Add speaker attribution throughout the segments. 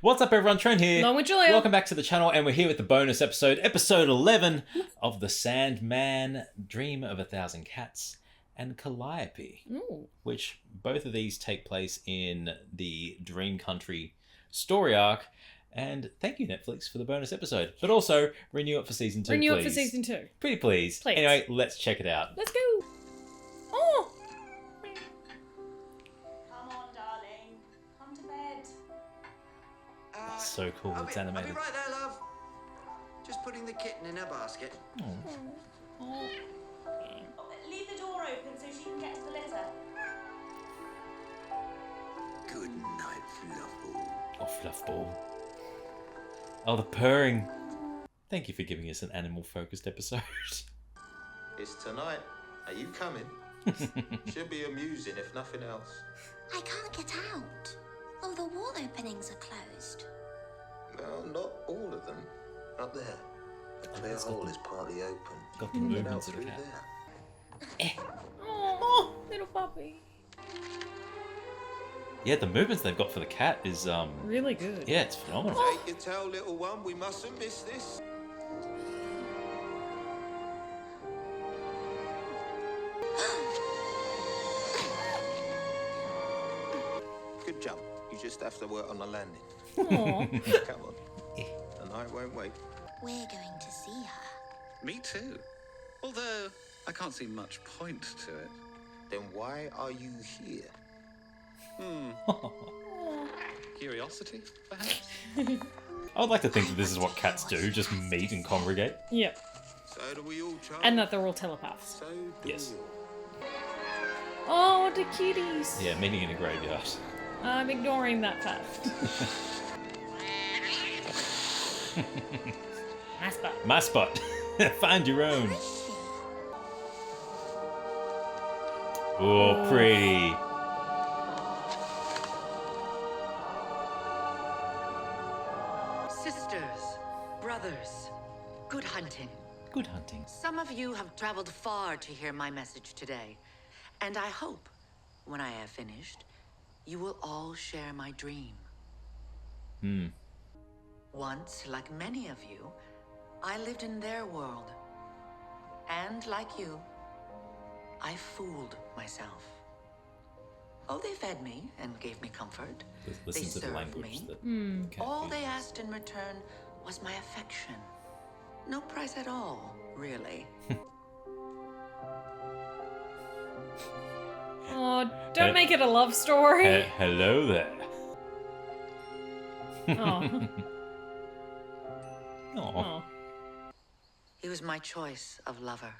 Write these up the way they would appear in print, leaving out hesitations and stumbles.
Speaker 1: What's up, everyone? Trent here.
Speaker 2: Along with Julia.
Speaker 1: Welcome back to the channel, and we're here with the bonus episode, episode 11 of the Sandman, Dream of a Thousand Cats, and Calliope.
Speaker 2: Ooh.
Speaker 1: Which both of these take place in the Dream Country story arc. And thank you, Netflix, for the bonus episode. But also, renew it for season 2,
Speaker 2: Renew
Speaker 1: please.
Speaker 2: it for season 2.
Speaker 1: Pretty please.
Speaker 2: Please.
Speaker 1: Anyway, let's check it out.
Speaker 2: Let's go. Oh.
Speaker 3: Come on, darling. Come to bed.
Speaker 1: That's so cool. It's animated.
Speaker 4: I'll be right there, love. Just putting the kitten in her basket.
Speaker 2: Oh.
Speaker 3: Leave the door open so she can get to the litter.
Speaker 4: Good night, Fluffball.
Speaker 1: Oh, Fluffball. Oh, the purring. Thank you for giving us an animal-focused episode.
Speaker 5: It's tonight. Are you coming? Should be amusing, if nothing else.
Speaker 6: I can't get out. All the wall openings are closed.
Speaker 5: Well, not all of them. Up there. The clear hole is partly open.
Speaker 1: Got the
Speaker 5: Get out
Speaker 1: movements of the
Speaker 5: through
Speaker 1: cat.
Speaker 5: there.
Speaker 2: Oh, little puppy.
Speaker 1: Yeah, the movements they've got for the cat is,
Speaker 2: Really good.
Speaker 1: yeah, it's phenomenal.
Speaker 5: Take your tail, little one. We mustn't miss this. Good jump. You just have to work on the landing.
Speaker 2: Aw.
Speaker 5: Come on. The night won't wait.
Speaker 6: We're going to see her.
Speaker 7: Me too. Although I can't see much point to it.
Speaker 5: Then why are you here?
Speaker 7: Curiosity, perhaps?
Speaker 1: I would like to think that this is what cats do, just meet and congregate.
Speaker 2: Yep.
Speaker 5: So do we all, Charles.
Speaker 2: And that they're all telepaths.
Speaker 5: So do
Speaker 1: Yes.
Speaker 5: we all.
Speaker 2: Oh, the kitties.
Speaker 1: Yeah, meeting in a graveyard.
Speaker 2: I'm ignoring that fact. My spot.
Speaker 1: My spot. Find your own.
Speaker 6: Where is she?
Speaker 1: Oh, pretty.
Speaker 8: Sisters, brothers, good hunting.
Speaker 1: Good hunting.
Speaker 8: Some of you have traveled far to hear my message today, and I hope, when I have finished, you will all share my dream. Once, like many of you, I lived in their world. And like you, I fooled myself. Oh, they fed me and gave me comfort.
Speaker 1: Listen
Speaker 8: They
Speaker 1: to the
Speaker 8: served
Speaker 1: language
Speaker 8: me.
Speaker 1: that cat
Speaker 8: All they
Speaker 1: uses.
Speaker 8: asked in return was my affection. No price at all, really.
Speaker 2: Oh, don't make it a love story.
Speaker 1: Hello there.
Speaker 2: Oh.
Speaker 1: Aw.
Speaker 2: Oh.
Speaker 8: He was my choice of lover.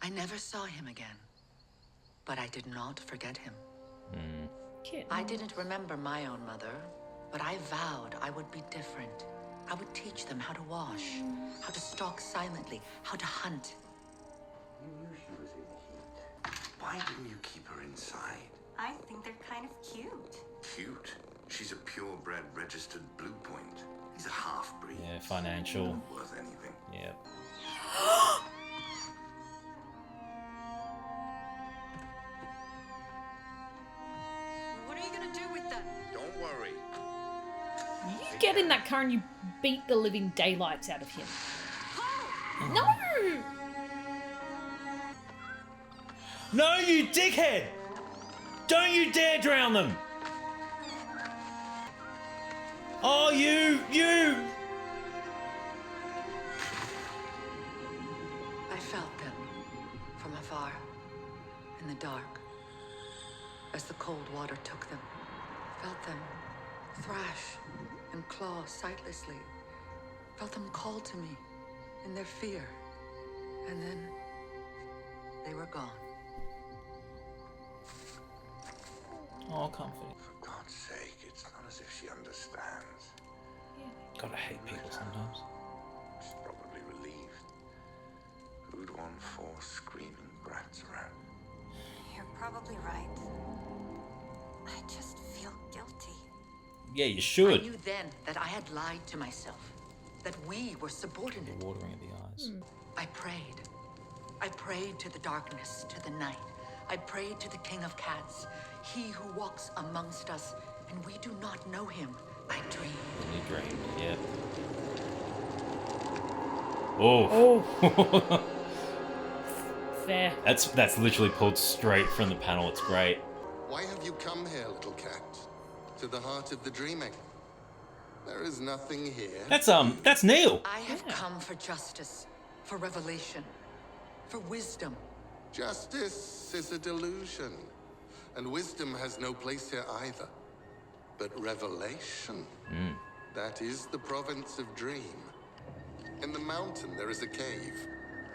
Speaker 8: I never saw him again, but I did not forget him.
Speaker 2: Kid.
Speaker 8: I didn't remember my own mother, but I vowed I would be different. I would teach them how to wash, how to stalk silently, how to hunt.
Speaker 4: You knew she was in heat. Why didn't you keep her inside?
Speaker 3: I think they're kind of cute.
Speaker 4: Cute. She's a purebred registered Blue Point. He's a half-breed.
Speaker 1: Yeah, financial.
Speaker 4: Not worth anything.
Speaker 1: Yeah.
Speaker 8: What are you gonna do with them?
Speaker 5: Don't worry.
Speaker 2: You get in that car and you beat the living daylights out of him. No!
Speaker 1: No, you dickhead! Don't you dare drown them! Oh, you!
Speaker 8: I felt them from afar, in the dark, as the cold water took them. Felt them thrash and claw sightlessly. Felt them call to me in their fear. And then they were gone.
Speaker 1: Oh, comfy.
Speaker 4: For God's sake, it's not as if she understands.
Speaker 1: Gotta hate people sometimes.
Speaker 4: She's probably relieved. Who'd want 4 screaming brats around?
Speaker 3: You're probably right. I just feel guilty.
Speaker 1: Yeah, you
Speaker 8: I
Speaker 1: should.
Speaker 8: knew then that I had lied to myself, that we were subordinate.
Speaker 1: The watering of the eyes.
Speaker 8: I prayed. I prayed to the darkness, to the night. I prayed to the King of Cats, he who walks amongst us, and we do not know him. I dreamed
Speaker 1: dreamed. Yep. Oh.
Speaker 2: Oh. Fair.
Speaker 1: That's literally pulled straight from the panel. It's great.
Speaker 5: Why have you come here, little cat? To the heart of the dreaming. There is nothing here.
Speaker 1: That's Neil.
Speaker 8: I have come for justice, for revelation, for wisdom.
Speaker 5: Justice is a delusion, and wisdom has no place here either. But revelation, that is the province of dream. In the mountain there is a cave.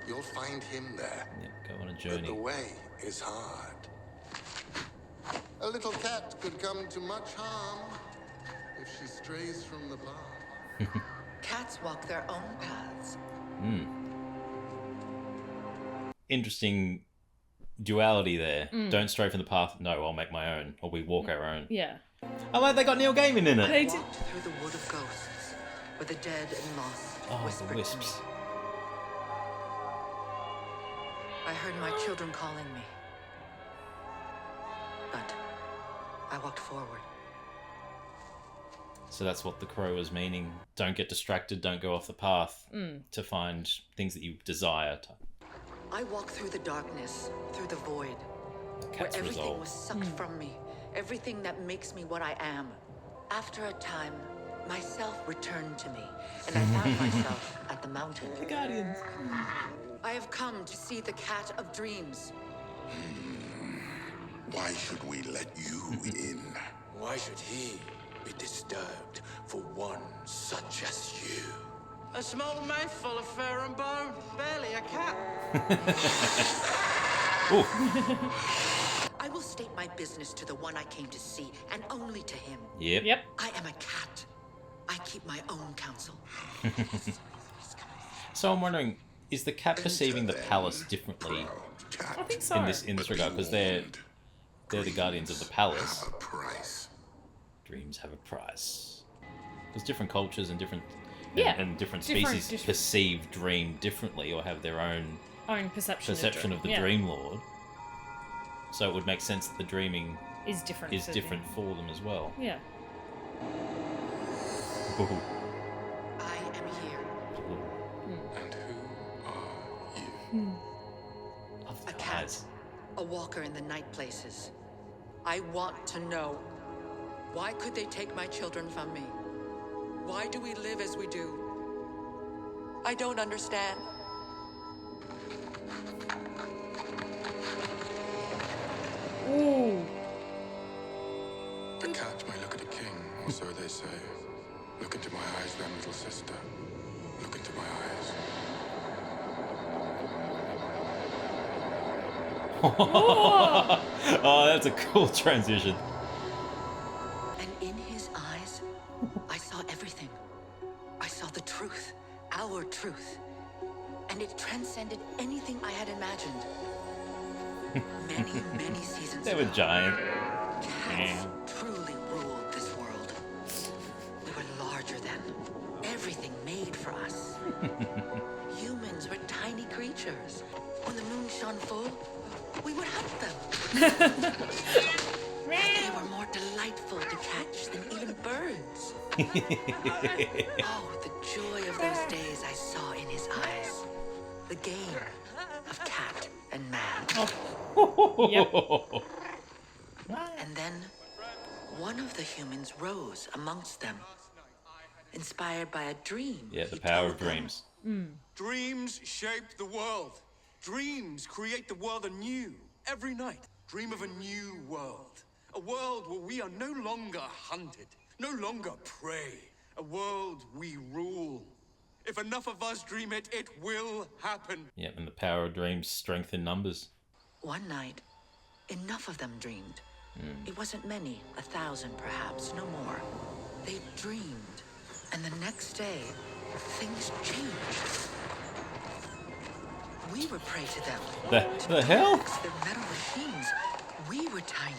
Speaker 5: You'll find him there.
Speaker 1: Yep, go on a
Speaker 5: But
Speaker 1: journey.
Speaker 5: the way is hard. A little cat could come to much harm if she strays from the path.
Speaker 8: Cats walk their own paths.
Speaker 1: Interesting duality there. Don't stray from the path. No, I'll make my own. Or we walk our own.
Speaker 2: Yeah.
Speaker 1: I like they got Neil Gaiman in it.
Speaker 2: They did.
Speaker 8: Walked through the wood of ghosts, where the dead and lost
Speaker 1: Oh,
Speaker 8: whispered
Speaker 1: the
Speaker 8: to
Speaker 1: wisps.
Speaker 8: me. I heard my children calling me. But I walked forward.
Speaker 1: So that's what the crow was meaning. Don't get distracted. Don't go off the path to find things that you desire.
Speaker 8: I walked through the darkness, through the void, where
Speaker 1: Cat's
Speaker 8: everything
Speaker 1: resolve.
Speaker 8: was sucked from me, everything that makes me what I am. After a time, myself returned to me, and I found myself at the mountain.
Speaker 1: The Guardians.
Speaker 8: I have come to see the cat of dreams.
Speaker 4: Why should we let you in?
Speaker 9: Why should he be disturbed for one such as you?
Speaker 10: A small mouthful of fur and bone, barely a cat.
Speaker 8: I will state my business to the one I came to see, and only to him.
Speaker 1: Yep.
Speaker 2: Yep.
Speaker 8: I am a cat. I keep my own counsel.
Speaker 1: So I'm wondering, is the cat perceiving the palace differently
Speaker 2: I think so.
Speaker 1: in this regard? Because they're the guardians of the palace.
Speaker 4: A price.
Speaker 1: Dreams have a price. Because different cultures and different and different
Speaker 2: Different-
Speaker 1: species
Speaker 2: different-
Speaker 1: perceive dream differently or have their own
Speaker 2: Own perception
Speaker 1: of the
Speaker 2: Yeah.
Speaker 1: Dream Lord. So it would make sense that the dreaming
Speaker 2: Is different.
Speaker 1: is
Speaker 2: for
Speaker 1: different
Speaker 2: them.
Speaker 1: for them as well.
Speaker 2: Yeah.
Speaker 1: Ooh.
Speaker 8: I am here.
Speaker 4: And who are you?
Speaker 1: Love
Speaker 8: A
Speaker 1: the
Speaker 8: cat.
Speaker 1: eyes.
Speaker 8: A walker in the night places. I want to know. Why could they take my children from me? Why do we live as we do? I don't understand.
Speaker 2: Ooh.
Speaker 4: The cat may look at a king, or so they say. Look into my eyes, then, little sister. Look into my eyes.
Speaker 1: Oh, that's a cool transition.
Speaker 8: And in his eyes, I saw everything. I saw the truth, our truth. And it transcended anything I had imagined. Many, many seasons
Speaker 1: They
Speaker 8: ago,
Speaker 1: were giant.
Speaker 8: cats truly ruled this world. We were larger than everything made for us. Humans were tiny creatures. When the moon shone full, we would hunt them. They were more delightful to catch than even birds. Oh, the joy of those days I saw in his eyes. The game of cat and man.
Speaker 2: Yep.
Speaker 8: And then one of the humans rose amongst them, inspired by a dream.
Speaker 1: Yeah, the
Speaker 8: he
Speaker 1: power
Speaker 8: told
Speaker 1: of
Speaker 8: them.
Speaker 1: dreams.
Speaker 9: Dreams shape the world. Dreams create the world anew. Every night, dream of a new world. A world where we are no longer hunted, no longer prey. A world we rule. If enough of us dream it, it will happen.
Speaker 1: Yep, and the power of dreams, strength in numbers.
Speaker 8: One night, enough of them dreamed. It wasn't many, 1,000 perhaps, no more. They dreamed, and the next day, things changed. We were prey to them.
Speaker 1: The hell?
Speaker 8: Dogs, their metal machines. We were tiny.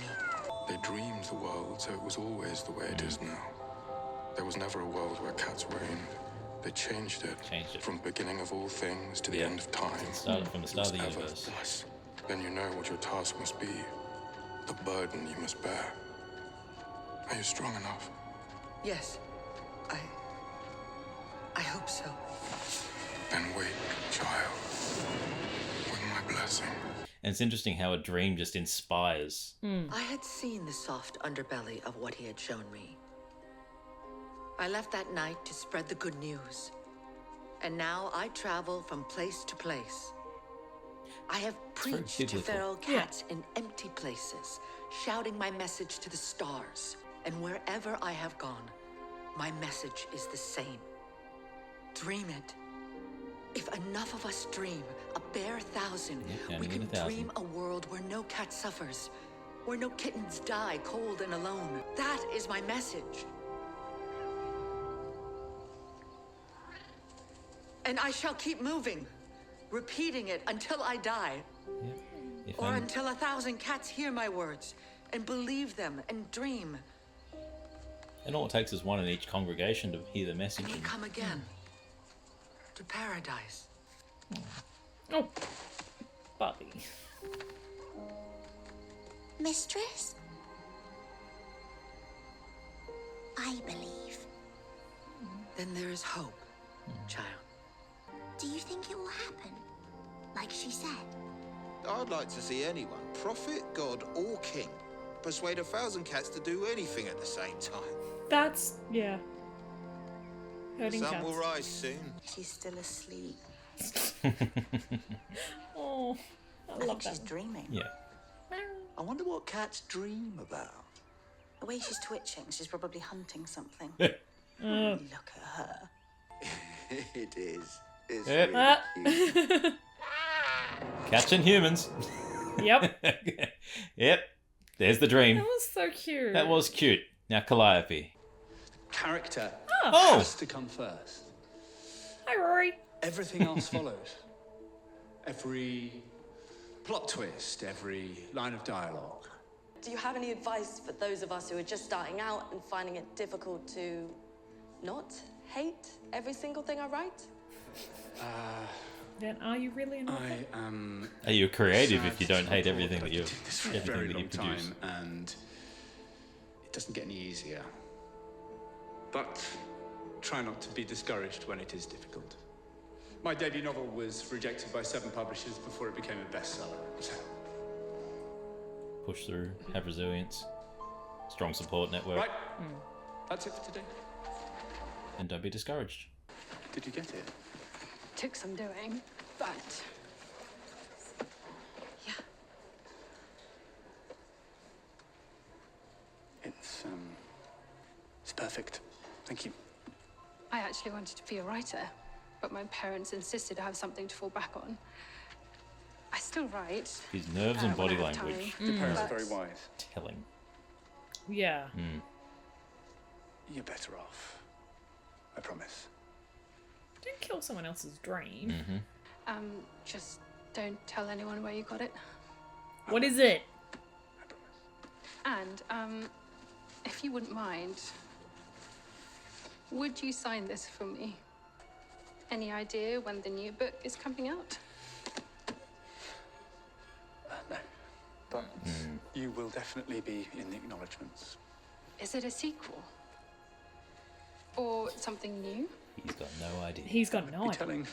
Speaker 4: They dreamed the world, so it was always the way it is now. There was never a world where cats reigned. They changed it. From beginning of all things to the end of time.
Speaker 1: From the start of the
Speaker 4: It's ever
Speaker 1: universe.
Speaker 4: thus. Then you know what your task must be. The burden you must bear. Are you strong enough?
Speaker 8: Yes, I hope so.
Speaker 4: Then wake, child, with my blessing.
Speaker 1: And it's interesting how a dream just inspires.
Speaker 8: I had seen the soft underbelly of what he had shown me. I left that night to spread the good news. And now I travel from place to place. I have preached to feral cats in empty places, shouting my message to the stars. And wherever I have gone, my message is the same. Dream it. If enough of us dream, a bare 1,000, we can dream a world where no cat suffers, where no kittens die cold and alone. That is my message. And I shall keep moving, repeating it until I die. Or until 1,000 cats hear my words and believe them and dream.
Speaker 1: And all it takes is one in each congregation to hear the message.
Speaker 8: And come again to paradise.
Speaker 2: Oh, Bobby.
Speaker 6: Mistress? I believe.
Speaker 8: Then there is hope, child.
Speaker 6: Do you think it will happen? Like she said?
Speaker 11: I'd like to see anyone, prophet, god, or king, persuade 1,000 cats to do anything at the same time.
Speaker 2: That's, yeah. Hurting
Speaker 11: Sun
Speaker 2: cats.
Speaker 11: will rise soon.
Speaker 3: She's still asleep.
Speaker 2: Oh, I
Speaker 3: I
Speaker 2: love
Speaker 3: think she's
Speaker 2: that.
Speaker 3: dreaming.
Speaker 1: Yeah.
Speaker 11: I wonder what cats dream about.
Speaker 3: The way she's twitching, she's probably hunting something.
Speaker 2: Mm.
Speaker 3: Look at her.
Speaker 11: It is. It's
Speaker 1: Yep.
Speaker 11: really cute.
Speaker 1: Cats and humans.
Speaker 2: Yep.
Speaker 1: Yep. There's the dream.
Speaker 2: That was so cute.
Speaker 1: That was cute. Now, Calliope.
Speaker 9: Character
Speaker 1: Oh!
Speaker 9: has to come first.
Speaker 2: Hi, Rory.
Speaker 9: Everything else follows. Every plot twist, every line of dialogue.
Speaker 3: Do you have any advice for those of us who are just starting out and finding it difficult to not hate every single thing I write?
Speaker 2: Then are you really an author?
Speaker 9: I am.
Speaker 1: Are you creative
Speaker 9: sad
Speaker 1: if you don't
Speaker 9: to
Speaker 1: hate
Speaker 9: report
Speaker 1: everything that
Speaker 9: I've
Speaker 1: you
Speaker 9: been doing this for a very
Speaker 1: everything that you
Speaker 9: long
Speaker 1: produce?
Speaker 9: time, and it doesn't get any easier. But try not to be discouraged when it is difficult. My debut novel was rejected by 7 publishers before it became a bestseller. So,
Speaker 1: Push through, have resilience, strong support network,
Speaker 9: right, that's it for today.
Speaker 1: and don't be discouraged.
Speaker 9: Did you get it?
Speaker 12: Took some doing, but
Speaker 3: Yeah.
Speaker 9: It's perfect. Thank you.
Speaker 12: I actually wanted to be a writer, but my parents insisted I have something to fall back on. I still write.
Speaker 1: His nerves and
Speaker 12: when
Speaker 1: body
Speaker 12: I have
Speaker 1: language.
Speaker 12: time,
Speaker 9: Your parents are
Speaker 12: but
Speaker 9: very wise.
Speaker 1: Telling.
Speaker 2: Yeah.
Speaker 9: You're better off. I promise.
Speaker 2: Don't kill someone else's dream.
Speaker 12: Just don't tell anyone where you got it.
Speaker 2: What is it?
Speaker 9: I promise.
Speaker 12: And if you wouldn't mind, would you sign this for me? Any idea when the new book is coming out?
Speaker 9: No. But you will definitely be in the acknowledgements.
Speaker 12: Is it a sequel? Or something new?
Speaker 1: He's got no idea.
Speaker 2: He's got no
Speaker 9: Be
Speaker 2: idea.
Speaker 9: telling.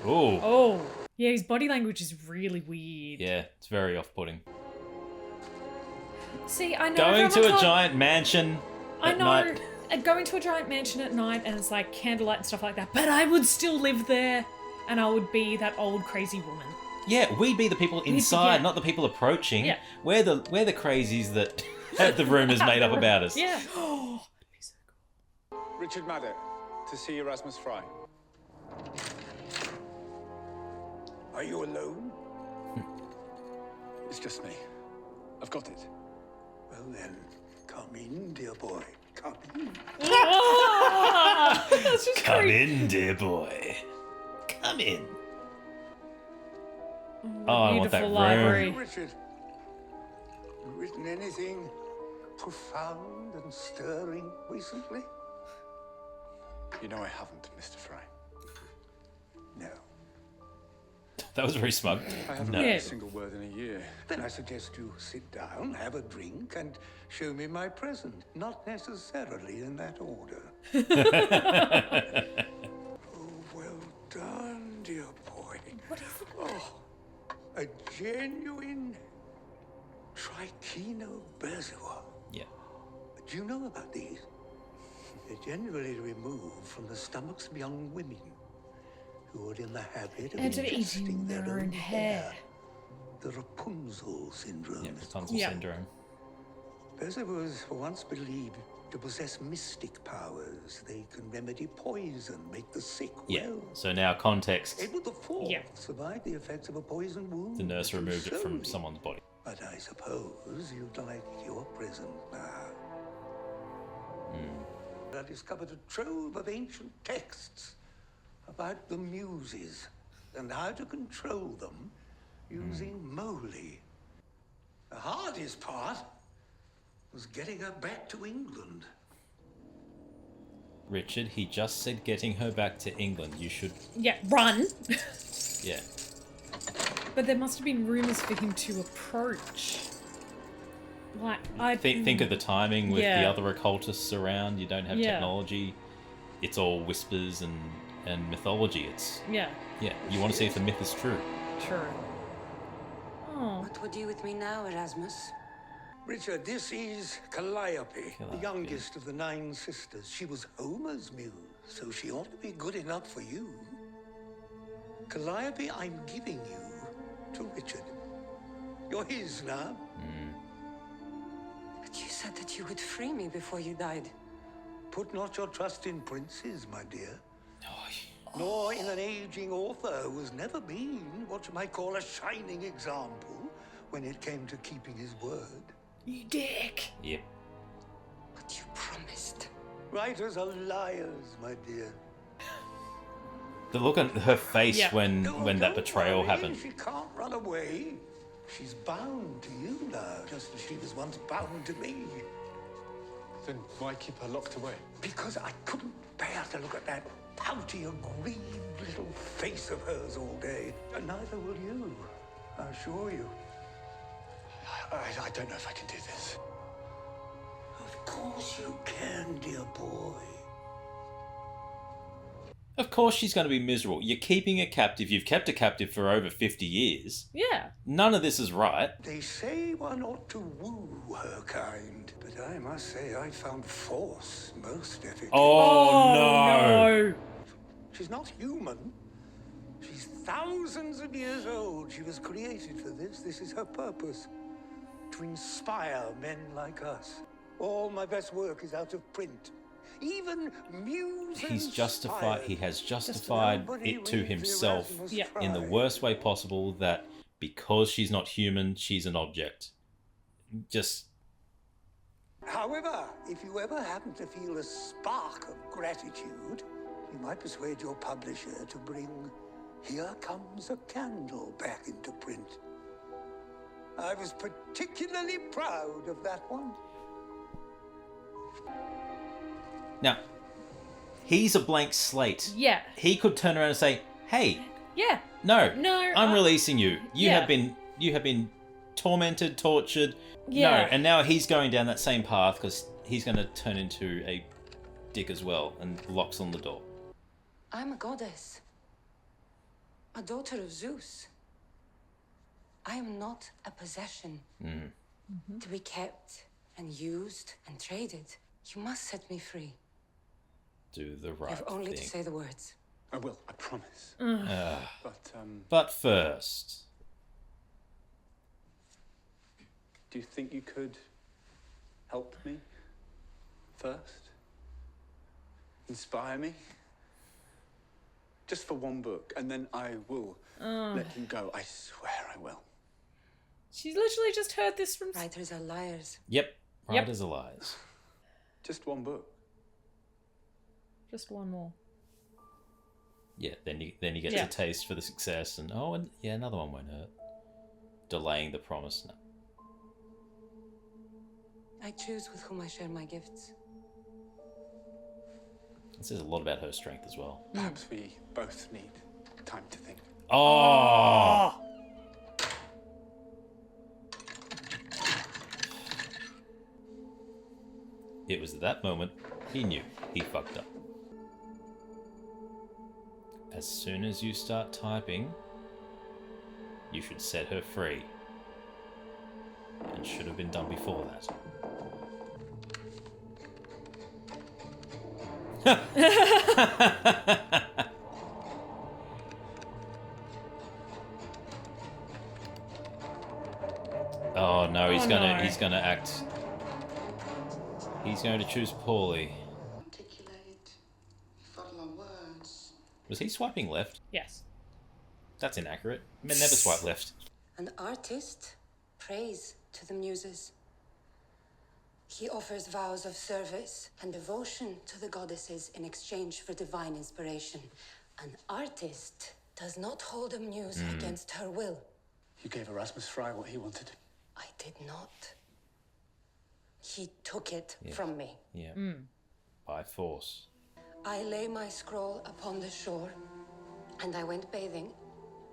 Speaker 1: Oh.
Speaker 2: Oh. Yeah, his body language is really weird.
Speaker 1: Yeah, it's very off-putting.
Speaker 2: See, I know.
Speaker 1: Going to
Speaker 2: everyone's
Speaker 1: a
Speaker 2: like-
Speaker 1: giant mansion
Speaker 2: I
Speaker 1: at
Speaker 2: know.
Speaker 1: night.
Speaker 2: Going to a giant mansion at night and it's like candlelight and stuff like that. But I would still live there and I would be that old crazy woman.
Speaker 1: Yeah, we'd be the people inside,
Speaker 2: Yeah.
Speaker 1: not the people approaching.
Speaker 2: Yeah.
Speaker 1: We're the crazies that have the rumours made up about us.
Speaker 2: Yeah. Oh, that'd be so cool.
Speaker 9: Richard Maddock, to see Erasmus Fry. Are you alone? It's just me. I've got it.
Speaker 13: Well then, come in, dear boy. Come in.
Speaker 2: Ah, that's just
Speaker 1: Come
Speaker 2: creepy.
Speaker 1: in, dear boy. Come in. Oh, I want that
Speaker 2: Beautiful
Speaker 1: room.
Speaker 2: library.
Speaker 13: Richard, you written anything profound and stirring recently?
Speaker 9: You know I haven't, Mr. Fry.
Speaker 13: No.
Speaker 1: That was very smug.
Speaker 13: I haven't
Speaker 1: No.
Speaker 13: read a single word in a year. Then I suggest you sit down, have a drink, and show me my present. Not necessarily in that order. Oh, well done, dear boy.
Speaker 2: What is it?
Speaker 13: Oh, a genuine trichinobezoar.
Speaker 1: Yeah.
Speaker 13: Do you know about these? They're generally removed from the stomachs of young women who are in the habit of
Speaker 2: And of
Speaker 13: ingesting
Speaker 2: eating
Speaker 13: their
Speaker 2: their
Speaker 13: own
Speaker 2: own hair.
Speaker 13: The Rapunzel syndrome.
Speaker 1: Yeah,
Speaker 13: it's
Speaker 1: Rapunzel
Speaker 13: called.
Speaker 1: syndrome.
Speaker 13: Bezoars were once believed to possess mystic powers. They can remedy poison, make the sick
Speaker 1: Yeah.
Speaker 13: well.
Speaker 1: So now context.
Speaker 13: Edward IV survived the effects of a poison wound.
Speaker 1: The nurse
Speaker 13: too
Speaker 1: removed it from
Speaker 13: slowly.
Speaker 1: someone's body.
Speaker 13: But I suppose you'd like your present now. I discovered a trove of ancient texts about the Muses and how to control them using Moly. The hardest part was getting her back to England.
Speaker 1: Richard, he just said getting her back to England. You should...
Speaker 2: Yeah, run.
Speaker 1: Yeah.
Speaker 2: But there must have been rumours for him to approach. Like, I
Speaker 1: Think of the timing with the
Speaker 2: Yeah.
Speaker 1: other occultists around. You don't have
Speaker 2: Yeah.
Speaker 1: technology. It's all whispers and mythology. It's...
Speaker 2: Yeah.
Speaker 1: Yeah, you want to see if the myth is true.
Speaker 2: True. Oh.
Speaker 14: What would you with me now, Erasmus?
Speaker 13: Richard, this is Calliope, the youngest of the 9 sisters. She was Homer's muse, so she ought to be good enough for you. Calliope, I'm giving you to Richard. You're his now.
Speaker 14: But you said that you would free me before you died.
Speaker 13: Put not your trust in princes, my dear. Nor in an aging author who has never been what you might call a shining example when it came to keeping his word.
Speaker 2: You dick.
Speaker 1: Yep.
Speaker 14: But you promised.
Speaker 13: Writers are liars, my dear.
Speaker 1: The look on her face
Speaker 2: Yeah.
Speaker 1: when that
Speaker 13: Don't
Speaker 1: betrayal
Speaker 13: worry,
Speaker 1: happened.
Speaker 13: She can't run away. She's bound to you now, just as she was once bound to me.
Speaker 9: Then why keep her locked away?
Speaker 13: Because I couldn't bear to look at that pouty, aggrieved little face of hers all day. And neither will you, I assure you.
Speaker 9: I don't know if I can do this.
Speaker 13: Of course you can, dear boy.
Speaker 1: Of course she's going to be miserable. You're keeping a captive. You've kept a captive for over 50 years.
Speaker 2: Yeah.
Speaker 1: None of this is right.
Speaker 13: They say one ought to woo her kind, but I must say I found force most effective.
Speaker 1: Oh, no.
Speaker 13: She's not human. She's thousands of years old. She was created for this. This is her purpose. To inspire men like us. All my best work is out of print. Even muse
Speaker 1: He has justified it to himself in the worst way possible, that because she's not human, she's an object. Just...
Speaker 13: However, if you ever happen to feel a spark of gratitude, you might persuade your publisher to bring Here Comes a Candle back into print. I was particularly proud of that one.
Speaker 1: Now, he's a blank slate.
Speaker 2: Yeah.
Speaker 1: He could turn around and say, "Hey,
Speaker 2: Yeah.
Speaker 1: no, I'm
Speaker 2: I-
Speaker 1: releasing you. You
Speaker 2: Yeah.
Speaker 1: have been tormented, tortured."
Speaker 2: Yeah.
Speaker 1: No, and now he's going down that same path because he's going to turn into a dick as well, and locks on the door.
Speaker 14: I'm a goddess. A daughter of Zeus. I am not a possession to be kept and used and traded. You must set me free.
Speaker 1: Do the right
Speaker 14: You've only
Speaker 1: thing.
Speaker 14: to say the words.
Speaker 9: I will, I promise.
Speaker 1: But first,
Speaker 9: Do you think you could help me first? Inspire me? Just for one book, and then I will let him go. I swear I will.
Speaker 2: She's literally just heard this from...
Speaker 14: Writers are liars.
Speaker 1: yep, writers are lies.
Speaker 9: Just one book.
Speaker 2: Just one more.
Speaker 1: Yeah, then he gets
Speaker 2: Yeah.
Speaker 1: a taste for the success, and another one won't hurt. Delaying the promise. No.
Speaker 14: I choose with whom I share my gifts.
Speaker 1: This says a lot about her strength as well.
Speaker 9: Perhaps we both need time to think.
Speaker 1: Oh! It was at that moment he knew he fucked up. As soon as you start typing, you should set her free. And should have been done before that. Oh no, he's gonna act. He's going to choose poorly. Was he swiping left?
Speaker 2: Yes.
Speaker 1: That's inaccurate. Men never swipe left.
Speaker 14: An artist prays to the muses. He offers vows of service and devotion to the goddesses in exchange for divine inspiration. An artist does not hold a muse against her will.
Speaker 15: You gave Erasmus Fry what he wanted.
Speaker 14: I did not. He took it from me.
Speaker 1: Yeah. By force.
Speaker 14: I lay my scroll upon the shore, and I went bathing,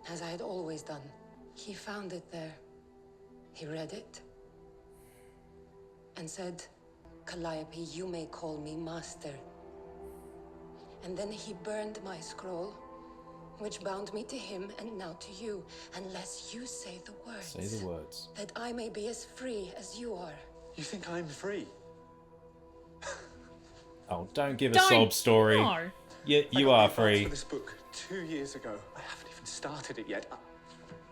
Speaker 14: as I had always done. He found it there. He read it, and said, "Calliope, you may call me master." And then he burned my scroll, which bound me to him and now to you, unless you say the words.
Speaker 1: Say the words.
Speaker 14: That I may be as free as you are.
Speaker 15: You think I'm free?
Speaker 1: Oh, don't give a sob story.
Speaker 2: No.
Speaker 1: You are free.
Speaker 15: For this book 2 years ago. I haven't even started it yet.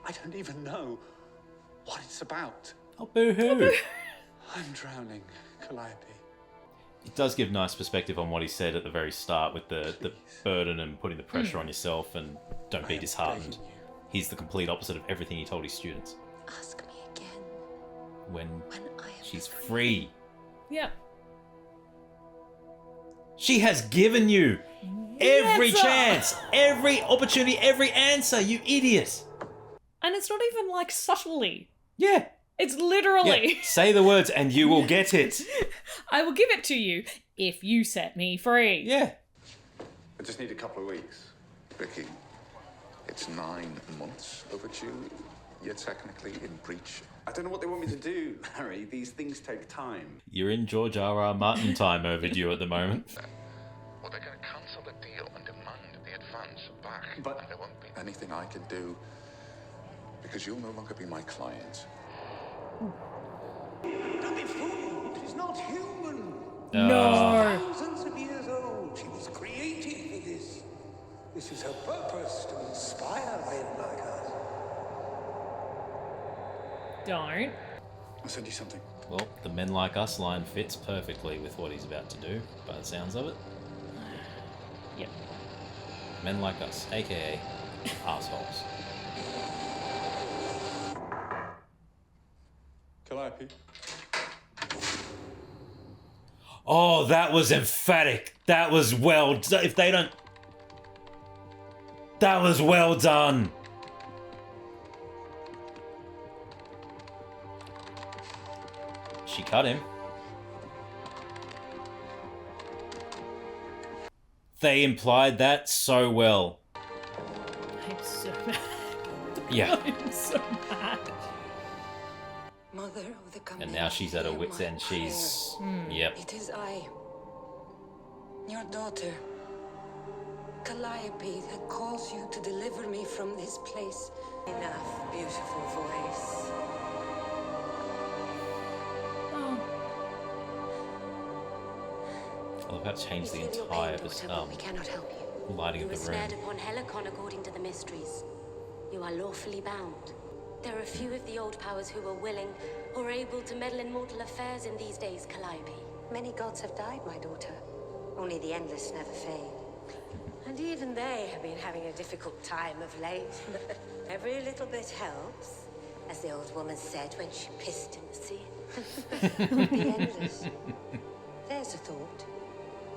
Speaker 15: I don't even know what it's about.
Speaker 1: Oh, boo-hoo.
Speaker 15: I'm drowning, Calliope.
Speaker 1: It does give nice perspective on what he said at the very start with the burden and putting the pressure on yourself and don't be disheartened. He's the complete opposite of everything he told his students.
Speaker 14: Ask me again.
Speaker 1: When
Speaker 14: I am
Speaker 1: she's free.
Speaker 2: Yeah.
Speaker 1: She has given you every chance, every opportunity, every answer, you idiot.
Speaker 2: And it's not even like subtly.
Speaker 1: Yeah.
Speaker 2: It's literally.
Speaker 1: Yeah. Say the words and you will get it.
Speaker 2: I will give it to you if you set me free.
Speaker 1: Yeah.
Speaker 16: I just need a couple of weeks. Vicky, it's 9 months overdue. You're technically in breach.
Speaker 7: I don't know what they want me to do, Harry. These things take time.
Speaker 1: You're in George R.R. Martin time overdue at the moment.
Speaker 16: Well, they're going to cancel the deal and demand the advance back.
Speaker 15: But
Speaker 16: and there won't be anything I can do because you'll no longer be my client.
Speaker 13: Don't be fooled. She's not human.
Speaker 2: No.
Speaker 13: Thousands of years old. She was created for this. This is her purpose, to inspire men like us.
Speaker 2: Don't.
Speaker 15: I'll send you something.
Speaker 1: Well, the men like us line fits perfectly with what he's about to do, by the sounds of it.
Speaker 2: Yep.
Speaker 1: Men like us, aka assholes.
Speaker 15: Calliope.
Speaker 1: Oh, that was emphatic. That was well done. If they don't... That was well done. She cut him. They implied that so well.
Speaker 2: I'm so mad.
Speaker 1: Yeah.
Speaker 2: I'm so mad.
Speaker 14: Mother of the
Speaker 1: And now she's at her wit's end. She's... Yep.
Speaker 14: It is I, your daughter, Calliope, that calls you to deliver me from this place.
Speaker 3: Enough, beautiful voice.
Speaker 1: I love how it changed the entire
Speaker 3: we cannot help you.
Speaker 1: lighting
Speaker 3: You
Speaker 1: of
Speaker 3: were
Speaker 1: the room.
Speaker 3: snared upon Helicon according to the mysteries. You are lawfully bound. There are few of the old powers who are willing or able to meddle in mortal affairs in these days, Calliope.
Speaker 14: Many gods have died, my daughter. Only the endless never fade.
Speaker 3: And even they have been having a difficult time of late. Every little bit helps, as the old woman said when she pissed in the sea.
Speaker 14: The endless. There's a thought.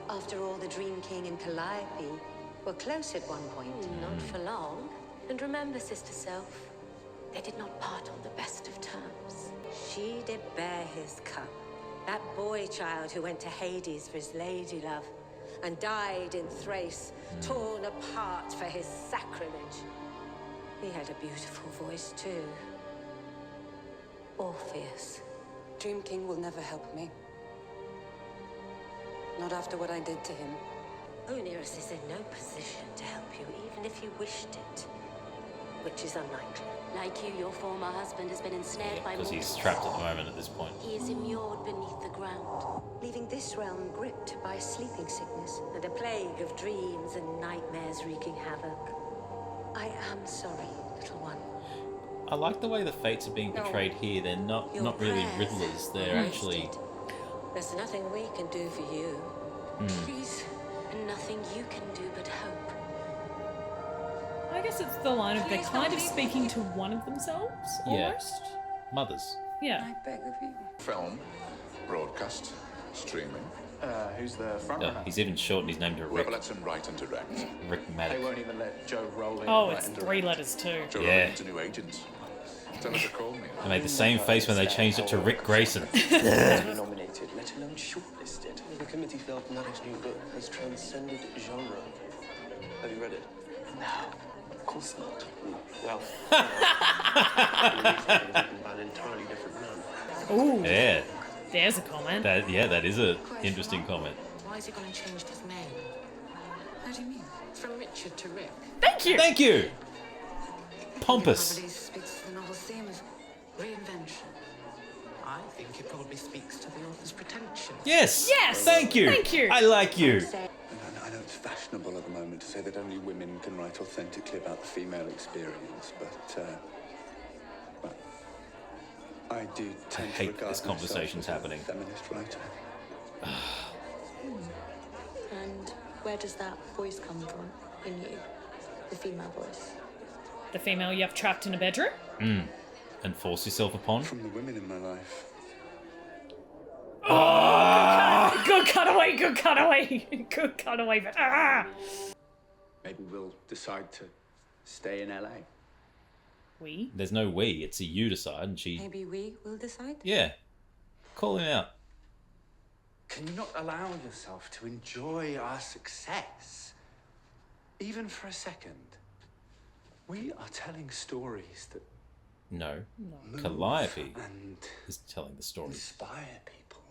Speaker 14: After all, the Dream King and Calliope were close at one point.
Speaker 3: Not for long. And remember, Sister Self, they did not part on the best of terms. She did bear his cup. That boy child who went to Hades for his lady love and died in Thrace, torn apart for his sacrilege. He had a beautiful voice too. Orpheus.
Speaker 14: Dream King will never help me. Not after what I did to him.
Speaker 3: Oneirus is in no position to help you, even if you wished it. Which is unlikely.
Speaker 17: Like you, your former husband has been ensnared by
Speaker 1: Because he's
Speaker 17: mortals.
Speaker 1: trapped at the moment at this point.
Speaker 17: He is immured beneath the ground.
Speaker 3: Leaving this realm gripped by sleeping sickness and a plague of dreams and nightmares wreaking havoc. I am sorry, little one.
Speaker 1: I like the way the fates are being portrayed here. They're not really Riddlers. They're actually...
Speaker 3: There's nothing we can do for you.
Speaker 17: Please, and nothing you can do but hope.
Speaker 2: I guess it's the line of they're kind of speaking to one of themselves, almost.
Speaker 1: Yeah. Mothers.
Speaker 2: Yeah.
Speaker 14: I beg of you.
Speaker 16: Film, broadcast, streaming.
Speaker 15: Who's the front runner?
Speaker 1: He's even shortened his name to Rick.
Speaker 16: Whoever lets him write and direct.
Speaker 1: Rick
Speaker 15: They
Speaker 1: Maddox.
Speaker 15: won't even let Joe roll in.
Speaker 2: Oh,
Speaker 15: and
Speaker 2: it's
Speaker 15: write and
Speaker 2: 3
Speaker 15: direct.
Speaker 2: letters too.
Speaker 16: Joe
Speaker 1: Yeah.
Speaker 16: Rogan's a new agent. Tell her to call me.
Speaker 1: They made the same face when they changed it to Rick Grayson.
Speaker 18: Nominated, let alone shortlisted. The committee felt Maddox's new book has transcended genre. Have you read it? No, of course not. Well, by an entirely different man.
Speaker 2: Ooh.
Speaker 1: Yeah.
Speaker 2: There's a comment.
Speaker 1: That is an interesting comment.
Speaker 19: Why has he gone and changed his name? How do you mean? From Richard to Rick.
Speaker 2: Thank you!
Speaker 1: Thank you! Pompous.
Speaker 19: Probably speaks to the novel's theme of reinvention. I think it probably speaks to the author's pretension.
Speaker 1: Yes!
Speaker 2: Yes!
Speaker 1: Thank you!
Speaker 2: Thank you!
Speaker 1: I like you!
Speaker 15: I know it's fashionable at the moment to say that only women can write authentically about the female experience, but, well, I do tend to
Speaker 1: hate
Speaker 15: regard
Speaker 1: this conversation's
Speaker 15: myself as
Speaker 1: happening.
Speaker 15: a feminist writer.
Speaker 17: And where does that voice come from in you? The female voice?
Speaker 2: The female you have trapped in a bedroom?
Speaker 1: And force yourself upon?
Speaker 15: From the women in my life.
Speaker 2: Oh! Good cutaway, good cutaway! Good cutaway, but
Speaker 15: Maybe we'll decide to stay in LA.
Speaker 2: We?
Speaker 1: There's no we, it's a you decide, and she...
Speaker 14: Maybe we will decide?
Speaker 1: Yeah. Call him out.
Speaker 15: Can you not allow yourself to enjoy our success? Even for a second. We are telling stories that
Speaker 1: No.
Speaker 15: move
Speaker 1: Calliope
Speaker 15: and
Speaker 1: is telling the story.
Speaker 15: inspire people.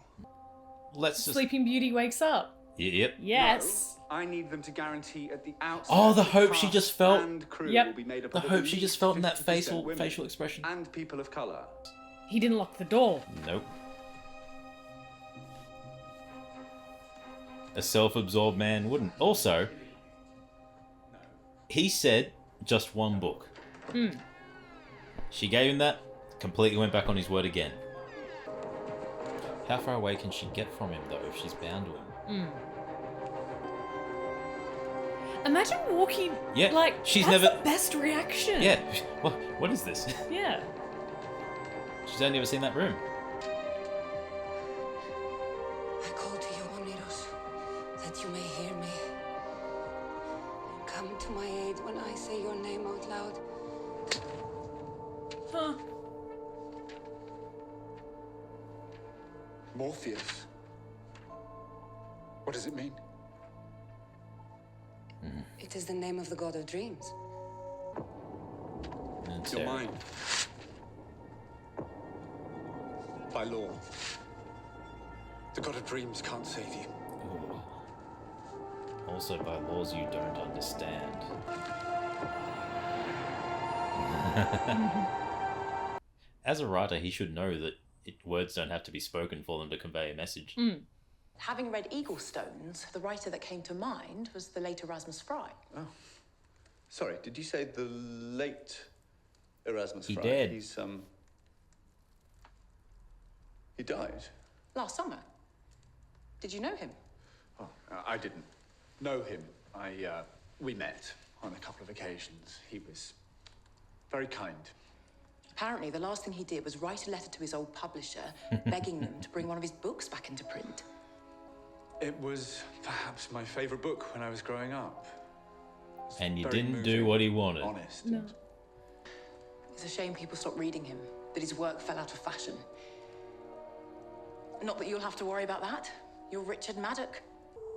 Speaker 1: Let's just...
Speaker 2: Sleeping Beauty wakes up.
Speaker 1: Yep.
Speaker 2: Yes.
Speaker 15: No, I need them to guarantee at the outset.
Speaker 1: Oh, the
Speaker 15: that
Speaker 1: hope she
Speaker 15: cast
Speaker 1: just felt.
Speaker 15: and crew
Speaker 2: Yep.
Speaker 15: will be made up
Speaker 1: The
Speaker 15: of at
Speaker 1: hope she just
Speaker 15: least
Speaker 1: felt in that
Speaker 15: 50% women
Speaker 1: facial expression.
Speaker 15: and people of color.
Speaker 2: He didn't lock the door.
Speaker 1: Nope. A self-absorbed man wouldn't. Also, he said just one book. She gave him that, completely went back on his word again. How far away can she get from him, though, if she's bound to him?
Speaker 2: Imagine walking.
Speaker 1: Yeah,
Speaker 2: Like,
Speaker 1: she's
Speaker 2: that's
Speaker 1: never-
Speaker 2: the best reaction.
Speaker 1: Yeah, what is this?
Speaker 2: Yeah.
Speaker 1: She's only ever seen that room.
Speaker 14: I call to you, Oneirus, that you may hear me. Come to my aid when I say your name out loud.
Speaker 2: Huh.
Speaker 15: Morpheus. What does it mean?
Speaker 14: It is the name of the god of dreams.
Speaker 15: You're mine. By law. The god of dreams can't save you.
Speaker 1: Ooh. Also by laws you don't understand. As a writer, he should know that words don't have to be spoken for them to convey a message.
Speaker 19: Having read Eagle Stones, the writer that came to mind was the late Erasmus Fry.
Speaker 15: Oh. Sorry, did you say the late Erasmus
Speaker 1: He
Speaker 15: Fry?
Speaker 1: did.
Speaker 15: He's, he died?
Speaker 19: Last summer. Did you know him?
Speaker 15: Oh, I didn't know him. We met on a couple of occasions. He was very kind.
Speaker 19: Apparently, the last thing he did was write a letter to his old publisher, begging them to bring one of his books back into print.
Speaker 15: It was perhaps my favorite book when I was growing up.
Speaker 1: And you
Speaker 15: Very
Speaker 1: didn't do
Speaker 15: moving,
Speaker 1: what he wanted.
Speaker 15: Honest.
Speaker 2: No.
Speaker 19: It's a shame people stopped reading him, that his work fell out of fashion. Not that you'll have to worry about that. You're Richard Maddock.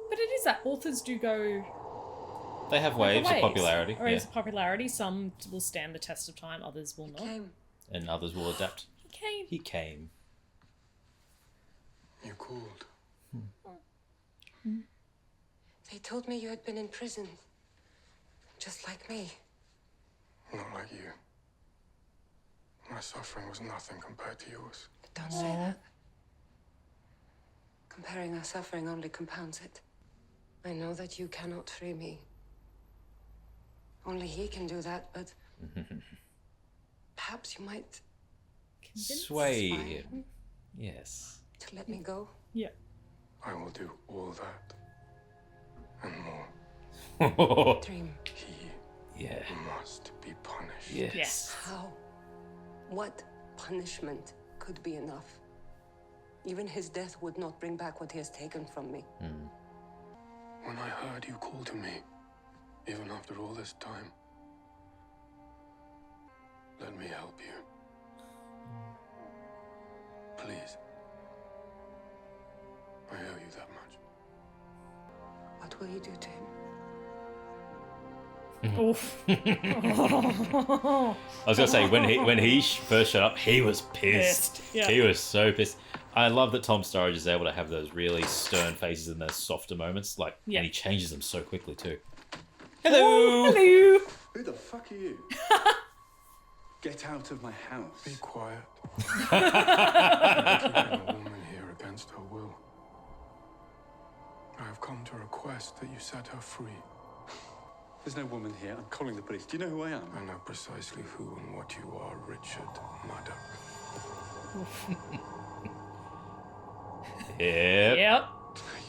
Speaker 2: But it is that authors do go
Speaker 1: They have
Speaker 2: Like
Speaker 1: waves of popularity.
Speaker 2: Waves of popularity. Some will stand the test of time, others will not.
Speaker 1: And others will adapt.
Speaker 2: He came.
Speaker 1: He came.
Speaker 4: You called.
Speaker 14: They told me you had been in prison. Just like me.
Speaker 4: Not like you. My suffering was nothing compared to yours.
Speaker 14: Don't say that. Comparing our suffering only compounds it. I know that you cannot free me. Only he can do that, but perhaps you might
Speaker 1: Sway him. Yes.
Speaker 14: to let me go.
Speaker 2: Yeah.
Speaker 4: I will do all that. And more.
Speaker 14: Dream.
Speaker 4: He
Speaker 1: Yeah.
Speaker 4: must be punished.
Speaker 1: Yes.
Speaker 14: How? What punishment could be enough? Even his death would not bring back what he has taken from me.
Speaker 4: When I heard you call to me, even after all this time, let me help you. Please. I owe you that much.
Speaker 14: What will you do to him?
Speaker 2: Oof.
Speaker 1: I was gonna say when he first showed up, he was pissed.
Speaker 2: Yeah.
Speaker 1: He was so pissed. I love that Tom Sturridge is able to have those really stern faces in those softer moments, and he changes them so quickly too. Hello.
Speaker 2: Hello.
Speaker 15: Who the fuck are you? Get out of my house.
Speaker 4: Be quiet. I'm keeping a woman here against her will. I have come to request that you set her free.
Speaker 15: There's no woman here. I'm calling the police. Do you know who I am?
Speaker 4: I know precisely who and what you are, Richard Maddock.
Speaker 1: Yep.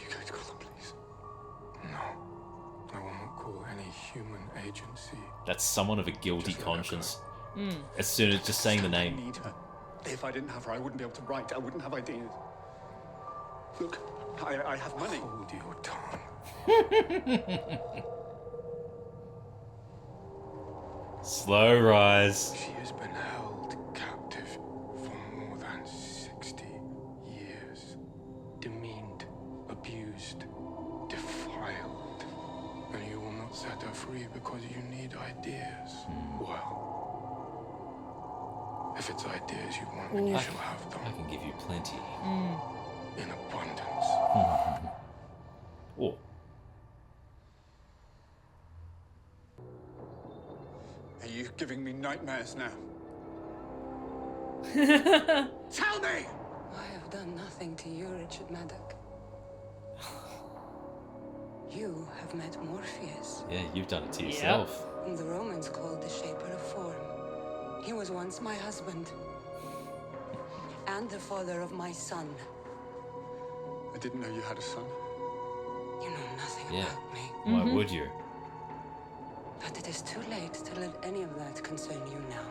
Speaker 4: You going to call the police? No. I will not call any human agency.
Speaker 1: That's someone of a guilty conscience. As soon as just saying the
Speaker 15: I
Speaker 1: name.
Speaker 15: need her. If I didn't have her, I wouldn't be able to write. I wouldn't have ideas. Look, I have money.
Speaker 4: Hold your tongue.
Speaker 1: Slow rise.
Speaker 4: She has been held captive for more than 60 years. Demeaned, abused, defiled. And you will not set her free because you need ideas. Well, if it's ideas you want, then you shall have them.
Speaker 1: I can give you plenty.
Speaker 4: In abundance.
Speaker 1: Oh.
Speaker 15: Are you giving me nightmares now? Tell me!
Speaker 14: I have done nothing to you, Richard Maddock. You have met Morpheus.
Speaker 1: Yeah, you've done it to yourself.
Speaker 14: Whom the Romans called the Shaper of Form. He was once my husband. And the father of my son.
Speaker 15: I didn't know you had a son.
Speaker 14: You know nothing
Speaker 1: Yeah.
Speaker 14: about me.
Speaker 1: Why would you?
Speaker 14: But it is too late to let any of that concern you now.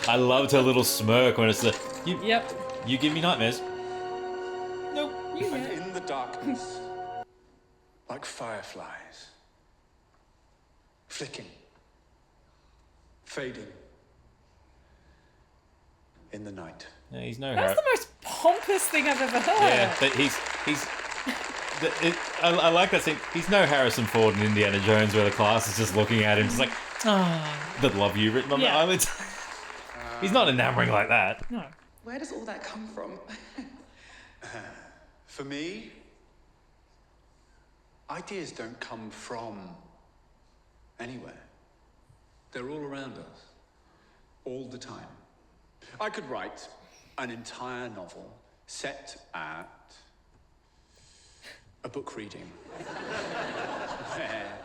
Speaker 1: I loved her little smirk when it's the you give me nightmares.
Speaker 2: Nope.
Speaker 15: And in the darkness, like fireflies, flicking, fading, in the night.
Speaker 1: Yeah, he's no
Speaker 2: That's the most pompous thing I've ever heard.
Speaker 1: Yeah, but he's I like that scene. He's no Harrison Ford in Indiana Jones where the class is just looking at him just like, that love you written on the eyelids. He's not enamoring like that.
Speaker 2: No.
Speaker 8: Where does all that come from?
Speaker 15: For me, ideas don't come from anywhere. They're all around us, all the time. I could write an entire novel set at a book reading where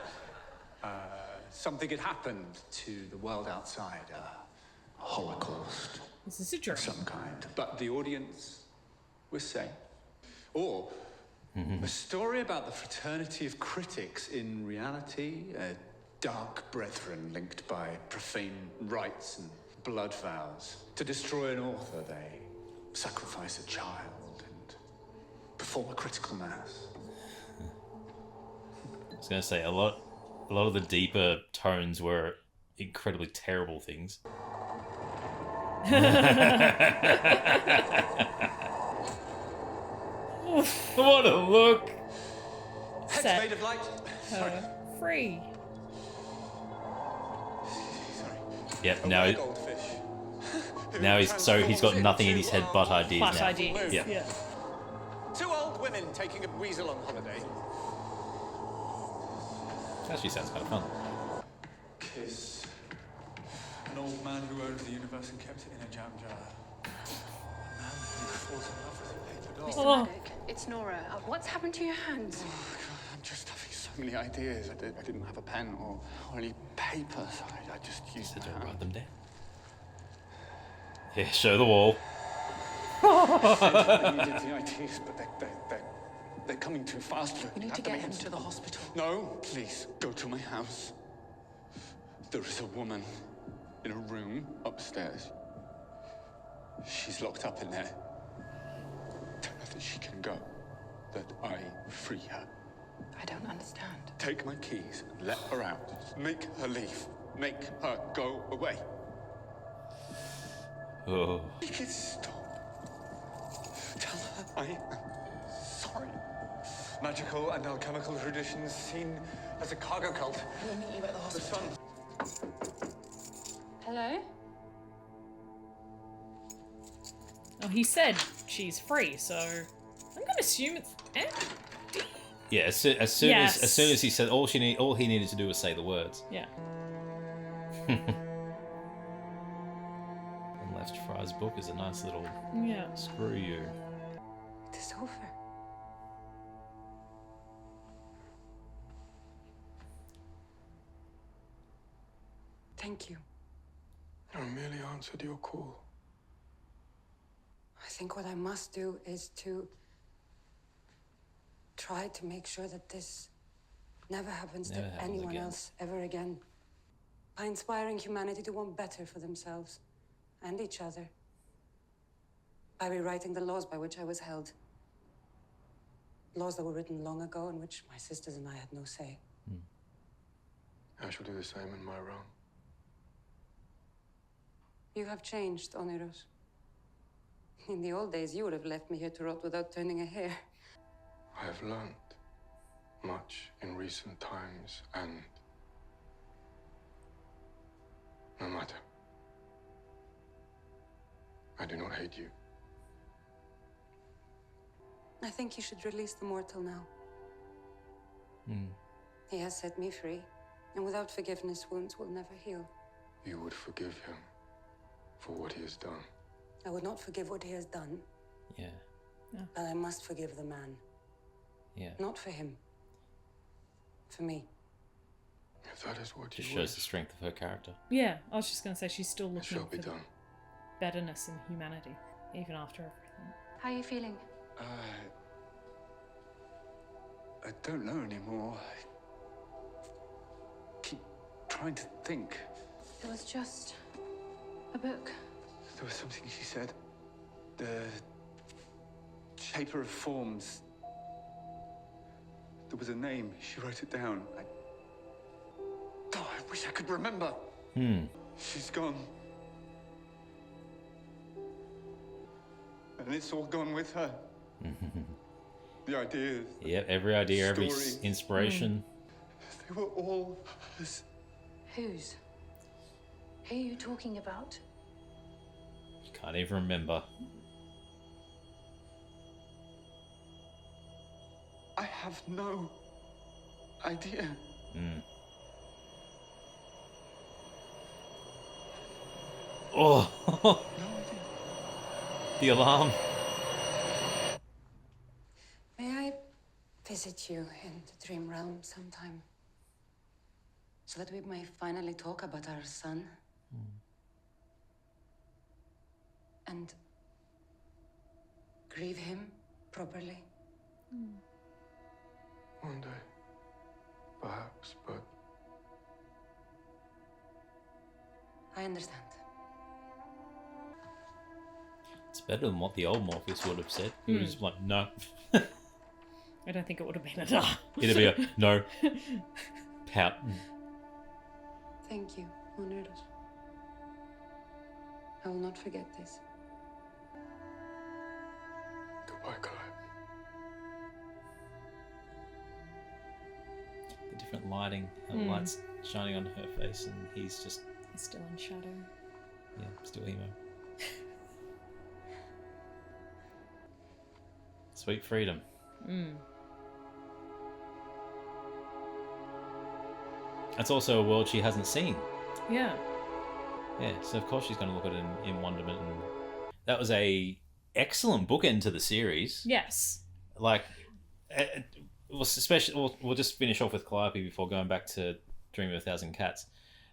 Speaker 15: something had happened to the world outside, a holocaust
Speaker 2: This is a dream.
Speaker 15: of some kind, but the audience was safe. Or a story about the fraternity of critics in reality, dark brethren linked by profane rites and blood vows. To destroy an author, they sacrifice a child and perform a critical mass.
Speaker 1: I was gonna say a lot of the deeper tones were incredibly terrible things. What a look!
Speaker 2: set
Speaker 15: made of light. Sorry.
Speaker 2: her free.
Speaker 1: Yep.
Speaker 15: Goldfish.
Speaker 1: Now he's got nothing in his head but ideas
Speaker 2: But
Speaker 1: now.
Speaker 2: ideas.
Speaker 1: Yeah.
Speaker 2: Yeah.
Speaker 9: Two old women taking a weasel on holiday.
Speaker 1: Actually sounds kind of fun.
Speaker 15: Kiss. An old man who owned the universe and kept it in a jam jar. A man who falls in love with a paper doll.
Speaker 12: Mr. Maddock, it's Nora. What's happened to your hands?
Speaker 16: I'm just having so many ideas. I didn't have a pen or any paper, so I just used my hand.
Speaker 1: Write them down. Yeah, show the wall.
Speaker 16: I needed the ideas, but they're coming too fast.
Speaker 19: We need to get him to the hospital.
Speaker 16: No, please, go to my house. There is a woman in a room upstairs. She's locked up in there. Tell her that she can go, that I free her.
Speaker 19: I don't understand.
Speaker 16: Take my keys and let her out. Just make her leave. Make her go away.
Speaker 1: Oh.
Speaker 16: Make it stop. Tell her I am sorry.
Speaker 15: Magical and alchemical traditions seen as a cargo cult.
Speaker 19: We'll meet you at the hospital.
Speaker 12: Hello?
Speaker 2: Oh, he said she's free, so I'm gonna assume it's empty.
Speaker 1: Yeah, as soon as he said all he needed to do was say the words.
Speaker 2: Yeah.
Speaker 1: And left Fry's book is a nice little screw you.
Speaker 19: It is over. Thank you.
Speaker 4: I merely answered your call.
Speaker 19: I think what I must do is to try to make sure that this never happens to anyone else ever again. By inspiring humanity to want better for themselves and each other. By rewriting the laws by which I was held. Laws that were written long ago in which my sisters and I had no say.
Speaker 4: I shall do the same in my realm.
Speaker 19: You have changed, Oneros. In the old days, you would have left me here to rot without turning a hair.
Speaker 4: I have learned much in recent times, and no matter. I do not hate you.
Speaker 19: I think you should release the mortal now. He has set me free, and without forgiveness, wounds will never heal.
Speaker 4: You would forgive him for what he has done.
Speaker 19: I would not forgive what he has done.
Speaker 1: Yeah.
Speaker 19: But I must forgive the man.
Speaker 1: Yeah.
Speaker 19: Not for him. For me.
Speaker 4: If that is what
Speaker 1: Just
Speaker 4: you
Speaker 1: shows
Speaker 4: wish,
Speaker 1: the strength of her character.
Speaker 2: Yeah, I was just gonna say she's still
Speaker 4: it
Speaker 2: looking
Speaker 4: shall be
Speaker 2: for the
Speaker 4: done.
Speaker 2: betterness in humanity, even after everything.
Speaker 12: How are you feeling?
Speaker 15: I don't know anymore. I keep trying to think.
Speaker 12: It was just a book.
Speaker 15: There was something she said. The Shaper of Forms. There was a name. She wrote it down. I wish I could remember. She's gone. And it's all gone with her. The ideas.
Speaker 1: Yep, every idea, every
Speaker 15: stories.
Speaker 1: inspiration.
Speaker 15: They were all hers.
Speaker 12: Whose? Who are you talking about?
Speaker 1: Can't even remember.
Speaker 15: I have no idea.
Speaker 1: Oh, the alarm.
Speaker 19: May I visit you in the dream realm sometime? So that we may finally talk about our son. And grieve him properly.
Speaker 4: One day, perhaps, but
Speaker 19: I understand.
Speaker 1: It's better than what the old Morpheus would have said. He was like, no.
Speaker 2: I don't think it would have been a no.
Speaker 1: It'd be a no. Pout.
Speaker 19: Thank you, Oneros. I will not forget this.
Speaker 4: goodbye, Calliope.
Speaker 1: different lighting, lights shining on her face, and he's
Speaker 2: still in shadow.
Speaker 1: Yeah, still emo. Sweet freedom. That's also a world she hasn't seen.
Speaker 2: Yeah.
Speaker 1: Yeah, so of course she's going to look at it in wonderment, and that was a excellent bookend to the series.
Speaker 2: Yes.
Speaker 1: Like, especially we'll just finish off with Calliope before going back to Dream of a Thousand Cats.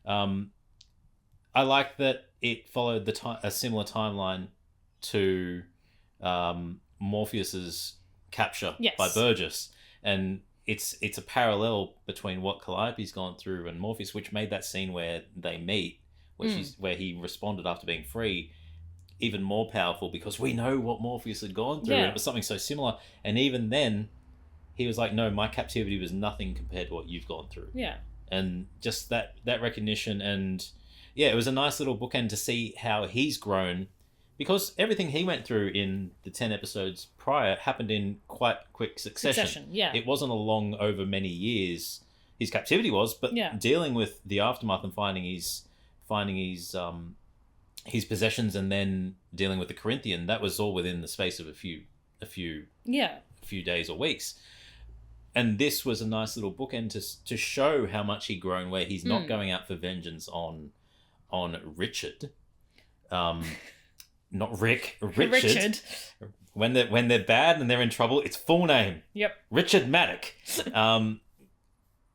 Speaker 1: I like that it followed a similar timeline to Morpheus's capture by Burgess, and it's a parallel between what Calliope's gone through and Morpheus, which made that scene where they meet, where he responded after being free, even more powerful, because we know what Morpheus had gone through, and it was something so similar. And even then, he was like, "No, my captivity was nothing compared to what you've gone through."
Speaker 2: Yeah,
Speaker 1: and just that recognition, and yeah, it was a nice little bookend to see how he's grown. Because everything he went through in the 10 episodes prior happened in quite quick succession.
Speaker 2: Yeah.
Speaker 1: It wasn't over many years. His captivity was, but dealing with the aftermath and finding his possessions, and then dealing with the Corinthian, that was all within the space of a few days or weeks. And this was a nice little bookend to show how much he'd grown, where he's not going out for vengeance on Richard. Not Rick, Richard. When they're bad and they're in trouble, it's full name.
Speaker 2: Yep.
Speaker 1: Richard Maddock.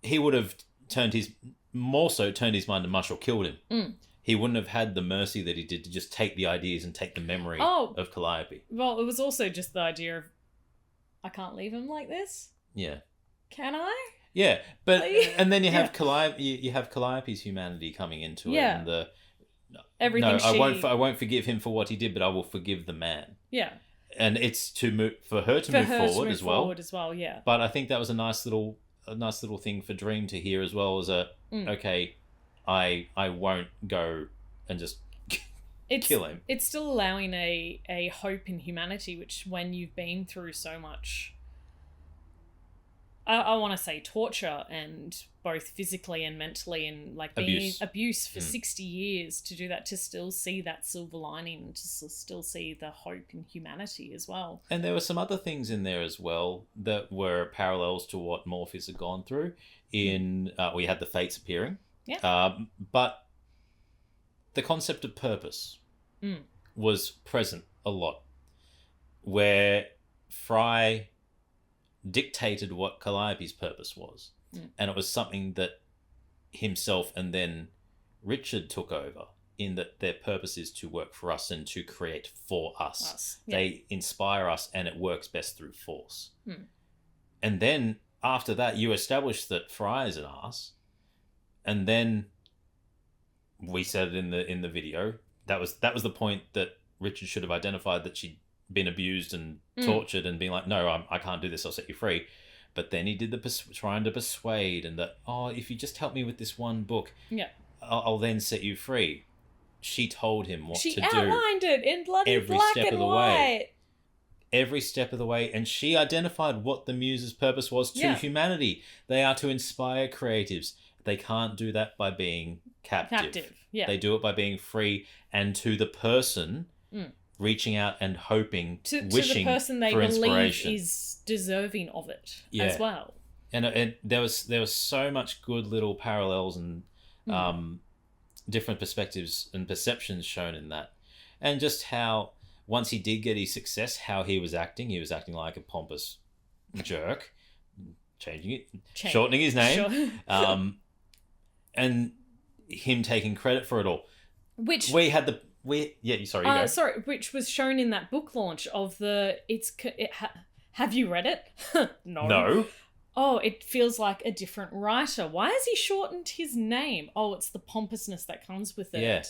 Speaker 1: He would have turned his mind to mush or killed him. He wouldn't have had the mercy that he did to just take the ideas and take the memory of Calliope.
Speaker 2: Well, it was also just the idea of, I can't leave him like this.
Speaker 1: Yeah.
Speaker 2: Can I?
Speaker 1: Yeah, but and then you have Calliope. You have Calliope's humanity coming into it, and the.
Speaker 2: Everything
Speaker 1: I won't forgive him for what he did, but I will forgive the man.
Speaker 2: Yeah.
Speaker 1: And it's for her to move forward as well.
Speaker 2: Yeah.
Speaker 1: But I think that was a nice little thing for Dream to hear as well, as okay, I won't go and just kill him.
Speaker 2: It's still allowing a hope in humanity, which when you've been through so much, I want to say torture, and both physically and mentally, and like being abuse for 60 years, to do that, to still see that silver lining, to still see the hope in humanity as well.
Speaker 1: And there were some other things in there as well that were parallels to what Morpheus had gone through. We had the Fates appearing, but the concept of purpose was present a lot, where Fry dictated what Calliope's purpose was, and it was something that himself and then Richard took over, in that their purpose is to work for us and to create for us. They inspire us, and it works best through force. And then after that, you establish that Fry is an ass, and then we said it in the video, that was the point that Richard should have identified, that she'd been abused and tortured, and being like, no, I can't do this, I'll set you free. But then he did the trying to persuade, and that, if you just help me with this one book, I'll then set you free. She told him what to do.
Speaker 2: She outlined it in bloody black and white.
Speaker 1: Every step of the way. And she identified what the Muse's purpose was to humanity. They are to inspire creatives. They can't do that by being captive. They do it by being free, and to the person reaching out and hoping, wishing
Speaker 2: to the person they
Speaker 1: for
Speaker 2: believe
Speaker 1: inspiration.
Speaker 2: is deserving of it as well.
Speaker 1: And there was so much good little parallels and different perspectives and perceptions shown in that. And just how, once he did get his success, how he was acting like a pompous jerk, shortening his name, and him taking credit for it all.
Speaker 2: Which
Speaker 1: which
Speaker 2: was shown in that book launch of have you read it?
Speaker 1: No.
Speaker 2: Oh, it feels like a different writer. Why has he shortened his name? Oh, it's the pompousness that comes with it.
Speaker 1: Yeah.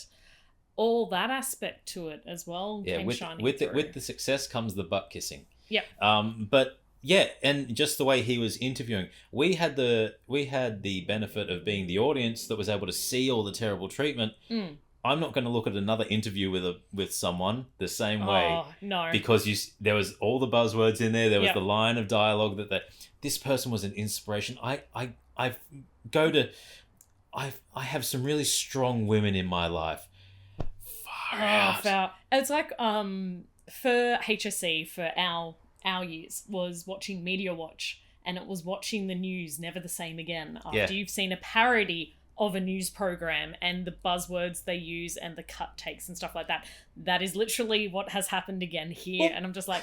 Speaker 2: All that aspect to it as well.
Speaker 1: Yeah, with the success comes the butt kissing.
Speaker 2: Yeah.
Speaker 1: But yeah, and just the way he was interviewing, we had the benefit of being the audience that was able to see all the terrible treatment. I'm not going to look at another interview with someone the same way.
Speaker 2: Oh, no.
Speaker 1: Because there was all the buzzwords in there. There was the line of dialogue that this person was an inspiration. I have some really strong women in my life. Far out.
Speaker 2: It's like for HSC for our years was watching Media Watch, and it was watching the news Never the Same Again after you've seen a parody of a news program and the buzzwords they use and the cut takes and stuff like that. That is literally what has happened again here. And I'm just like,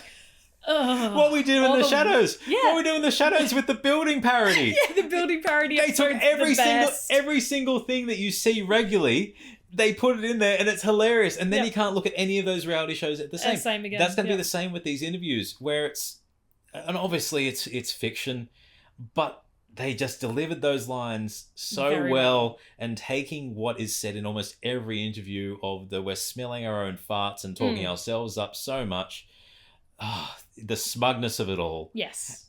Speaker 2: ugh.
Speaker 1: What we do in the shadows. Yeah. What we do in the shadows with the building parody.
Speaker 2: Yeah, the building parody.
Speaker 1: They took every single thing that you see regularly, they put it in there, and it's hilarious. And then you can't look at any of those reality shows at the same.
Speaker 2: Same again.
Speaker 1: That's going to be the same with these interviews, where it's, and obviously it's fiction, but they just delivered those lines so
Speaker 2: Very
Speaker 1: well, and taking what is said in almost every interview of we're smelling our own farts and talking ourselves up so much. The smugness of it all.
Speaker 2: Yes.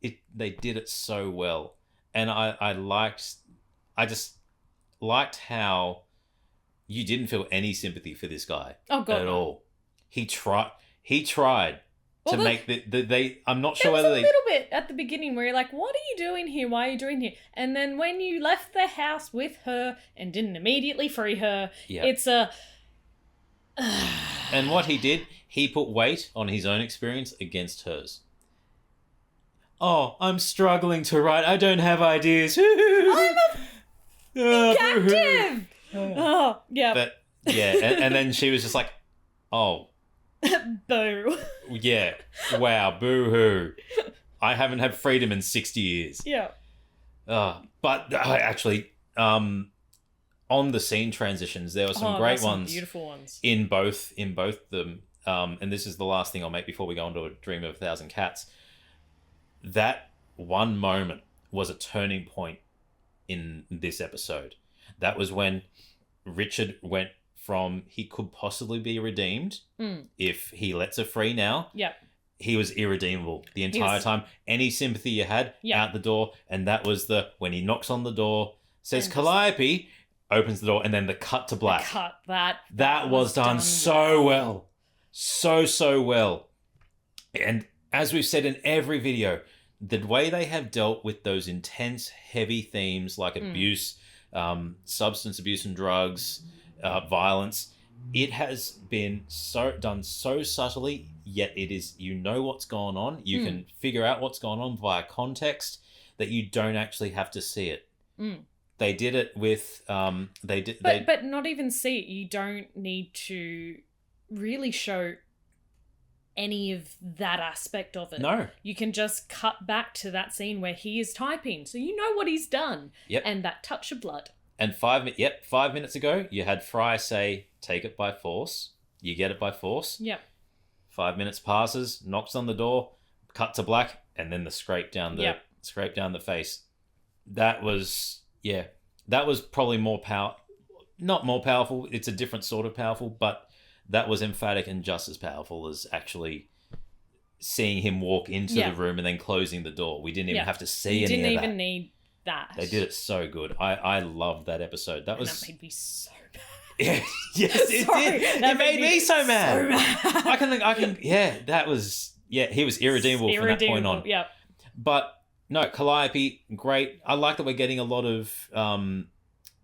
Speaker 1: They did it so well. And I just liked how you didn't feel any sympathy for this guy at all. He tried to make I'm not sure whether
Speaker 2: a little bit at the beginning where you're like, what are you doing here? Why are you doing here? And then when you left the house with her and didn't immediately free her, it's a...
Speaker 1: And what he did, he put weight on his own experience against hers. Oh, I'm struggling to write. I don't have ideas.
Speaker 2: I'm a captive! Oh, yeah.
Speaker 1: But, yeah, and then she was just like, oh...
Speaker 2: Boo.
Speaker 1: Yeah. Wow. Boo-hoo. I haven't had freedom in 60 years.
Speaker 2: Yeah.
Speaker 1: But actually, on the scene transitions, there were some great ones.
Speaker 2: Beautiful ones.
Speaker 1: In both them. And this is the last thing I'll make before we go on to A Dream of a Thousand Cats. That one moment was a turning point in this episode. That was when Richard went from he could possibly be redeemed if he lets her free now.
Speaker 2: Yep.
Speaker 1: He was irredeemable the entire time. Any sympathy you had, out the door. And that was when he knocks on the door, says Calliope, opens the door, and then the cut to black.
Speaker 2: That
Speaker 1: was done so well. So well. And as we've said in every video, the way they have dealt with those intense, heavy themes like abuse, substance abuse and drugs, violence, it has been done so subtly, yet it is, what's going on. You can figure out what's going on via context, that you don't actually have to see it. They did it with
Speaker 2: but not even see it. You don't need to really show any of that aspect of it.
Speaker 1: No.
Speaker 2: You can just cut back to that scene where he is typing, so you know what he's done.
Speaker 1: Yep.
Speaker 2: And that touch of blood.
Speaker 1: And 5 minutes ago, you had Fry say, take it by force. You get it by force.
Speaker 2: Yep.
Speaker 1: 5 minutes passes, knocks on the door, cut to black, and then the scrape down the face. That was probably not more powerful. It's a different sort of powerful, but that was emphatic and just as powerful as actually seeing him walk into the room and then closing the door. We didn't even have to see any of that.
Speaker 2: You didn't even need that.
Speaker 1: They did it so good. I loved that episode. That
Speaker 2: made me so mad.
Speaker 1: Yes, it did. It made me so mad. I can. Yeah, that was. Yeah, he was irredeemable from that point on.
Speaker 2: Yeah.
Speaker 1: But no, Calliope, great. I like that we're getting a lot of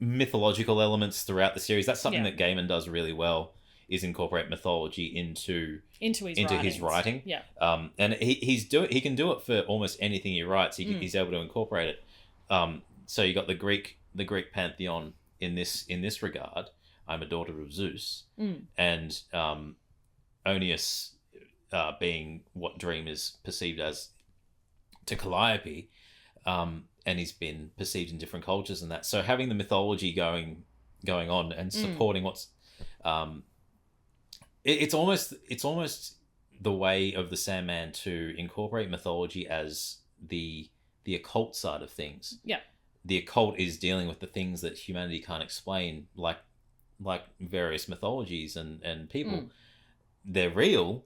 Speaker 1: mythological elements throughout the series. That's something that Gaiman does really well. Is incorporate mythology into his writing.
Speaker 2: Yeah.
Speaker 1: And he can do it for almost anything he writes. He's able to incorporate it. So you got the Greek pantheon in this regard. I'm a daughter of Zeus, and Oeneus being what Dream is perceived as to Calliope, and he's been perceived in different cultures and that. So having the mythology going on and supporting what's it's almost the way of the Sandman to incorporate mythology as the occult side of things.
Speaker 2: Yeah.
Speaker 1: The occult is dealing with the things that humanity can't explain, like various mythologies and people. They're real,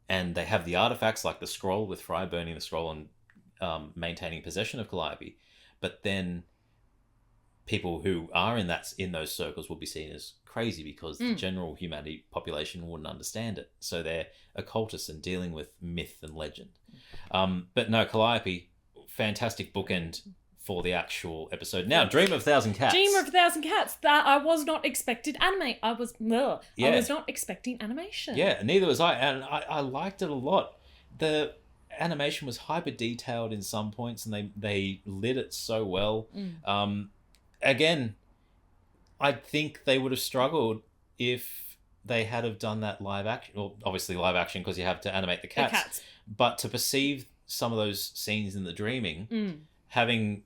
Speaker 1: and they have the artifacts like the scroll, with Fry burning the scroll and maintaining possession of Calliope. But then people who are in those circles will be seen as crazy because the general humanity population wouldn't understand it. So they're occultists and dealing with myth and legend. But no, Calliope, fantastic bookend for the actual episode. Now, Dream of a Thousand Cats.
Speaker 2: Dream of a Thousand Cats. That I was not expected anime. I was not expecting animation.
Speaker 1: Yeah, neither was I, and I liked it a lot. The animation was hyper detailed in some points, and they lit it so well. Again, I think they would have struggled if they had have done that live action. Well, obviously live action because you have to animate the cats. But to perceive some of those scenes in the dreaming, having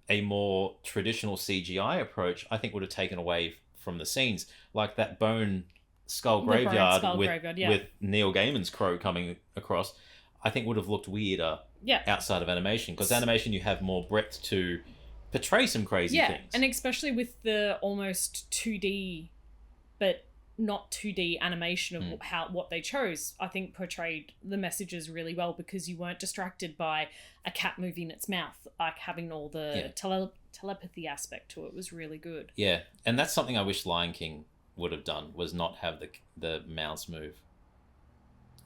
Speaker 1: a more traditional CGI approach, I think would have taken away from the scenes, like that bone skull graveyard with Neil Gaiman's crow coming across. I think would have looked weirder outside of animation, because animation you have more breadth to portray some crazy things.
Speaker 2: And especially with the almost 2D, but not 2D animation of what they chose, I think portrayed the messages really well, because you weren't distracted by a cat moving its mouth, like having all the telepathy aspect to it was really good.
Speaker 1: Yeah, and that's something I wish Lion King would have done, was not have the mouths move,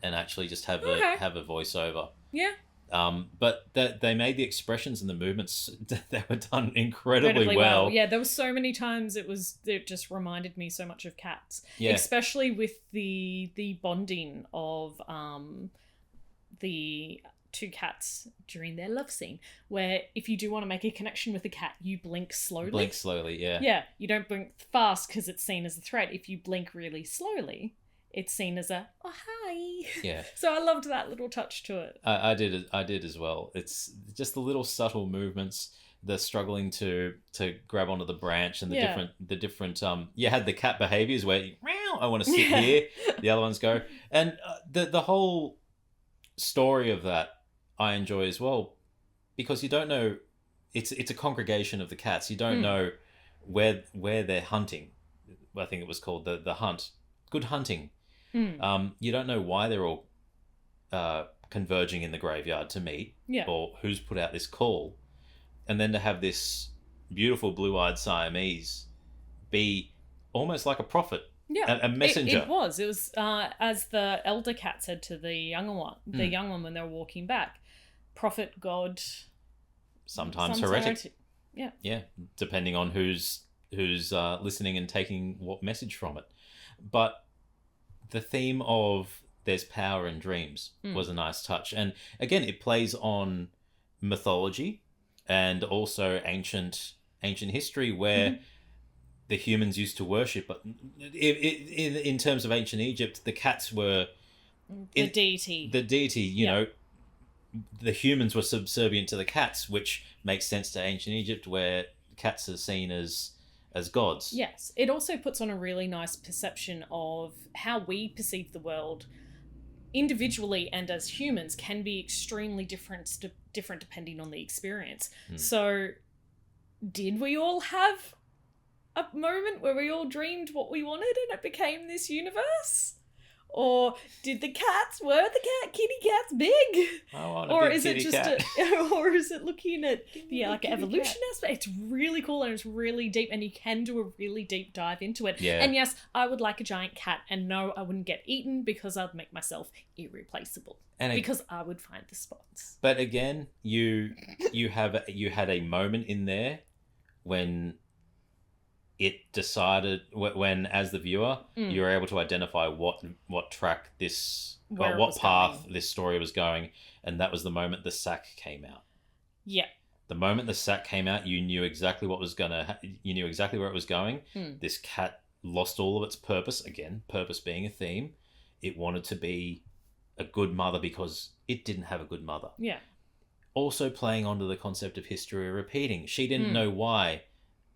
Speaker 1: and actually just have a voiceover.
Speaker 2: Yeah.
Speaker 1: But they made the expressions and the movements that were done incredibly well.
Speaker 2: Yeah, there were so many times it just reminded me so much of Cats.
Speaker 1: Yeah.
Speaker 2: Especially with the bonding of the two cats during their love scene, where if you do want to make a connection with a cat, you blink slowly.
Speaker 1: Blink slowly, yeah.
Speaker 2: Yeah, you don't blink fast because it's seen as a threat. If you blink really slowly, it's seen as a hi.
Speaker 1: Yeah.
Speaker 2: So I loved that little touch to it.
Speaker 1: I did as well. It's just the little subtle movements, the struggling to grab onto the branch, and the different you had the cat behaviors where meow, I want to sit here, the other ones go, and the whole story of that I enjoy as well, because you don't know, it's a congregation of the cats. You don't know where they're hunting. I think it was called the hunt. Good hunting. You don't know why they're all converging in the graveyard to meet, or who's put out this call, and then to have this beautiful blue-eyed Siamese be almost like a prophet, a messenger.
Speaker 2: It was as the elder cat said to the younger one, when they were walking back, prophet, god,
Speaker 1: sometimes heretic. Yeah, depending on who's listening and taking what message from it. But the theme of there's power in dreams was a nice touch. And again, it plays on mythology and also ancient history where the humans used to worship. But in terms of ancient Egypt, the cats were...
Speaker 2: The deity.
Speaker 1: The deity, you know, the humans were subservient to the cats, which makes sense to ancient Egypt, where cats are seen as gods.
Speaker 2: Yes. It also puts on a really nice perception of how we perceive the world individually and as humans can be extremely different depending on the experience. So did we all have a moment where we all dreamed what we wanted and it became this universe? Or were the kitty cats big?
Speaker 1: I want a big kitty cat.
Speaker 2: Or is it looking at the evolution aspect? It's really cool and it's really deep, and you can do a really deep dive into it.
Speaker 1: Yeah.
Speaker 2: And yes, I would like a giant cat, and no, I wouldn't get eaten because I'd make myself irreplaceable. Because I would find the spots.
Speaker 1: But again, you had a moment in there when it decided, when as the viewer you were able to identify what track what path this story was going, and that was the moment the sack came out.
Speaker 2: Yeah.
Speaker 1: The moment the sack came out, you knew exactly what was you knew exactly where it was going. This cat lost all of its purpose, again, purpose being a theme. It wanted to be a good mother because it didn't have a good mother.
Speaker 2: Yeah. Also
Speaker 1: playing onto the concept of history repeating. She didn't know why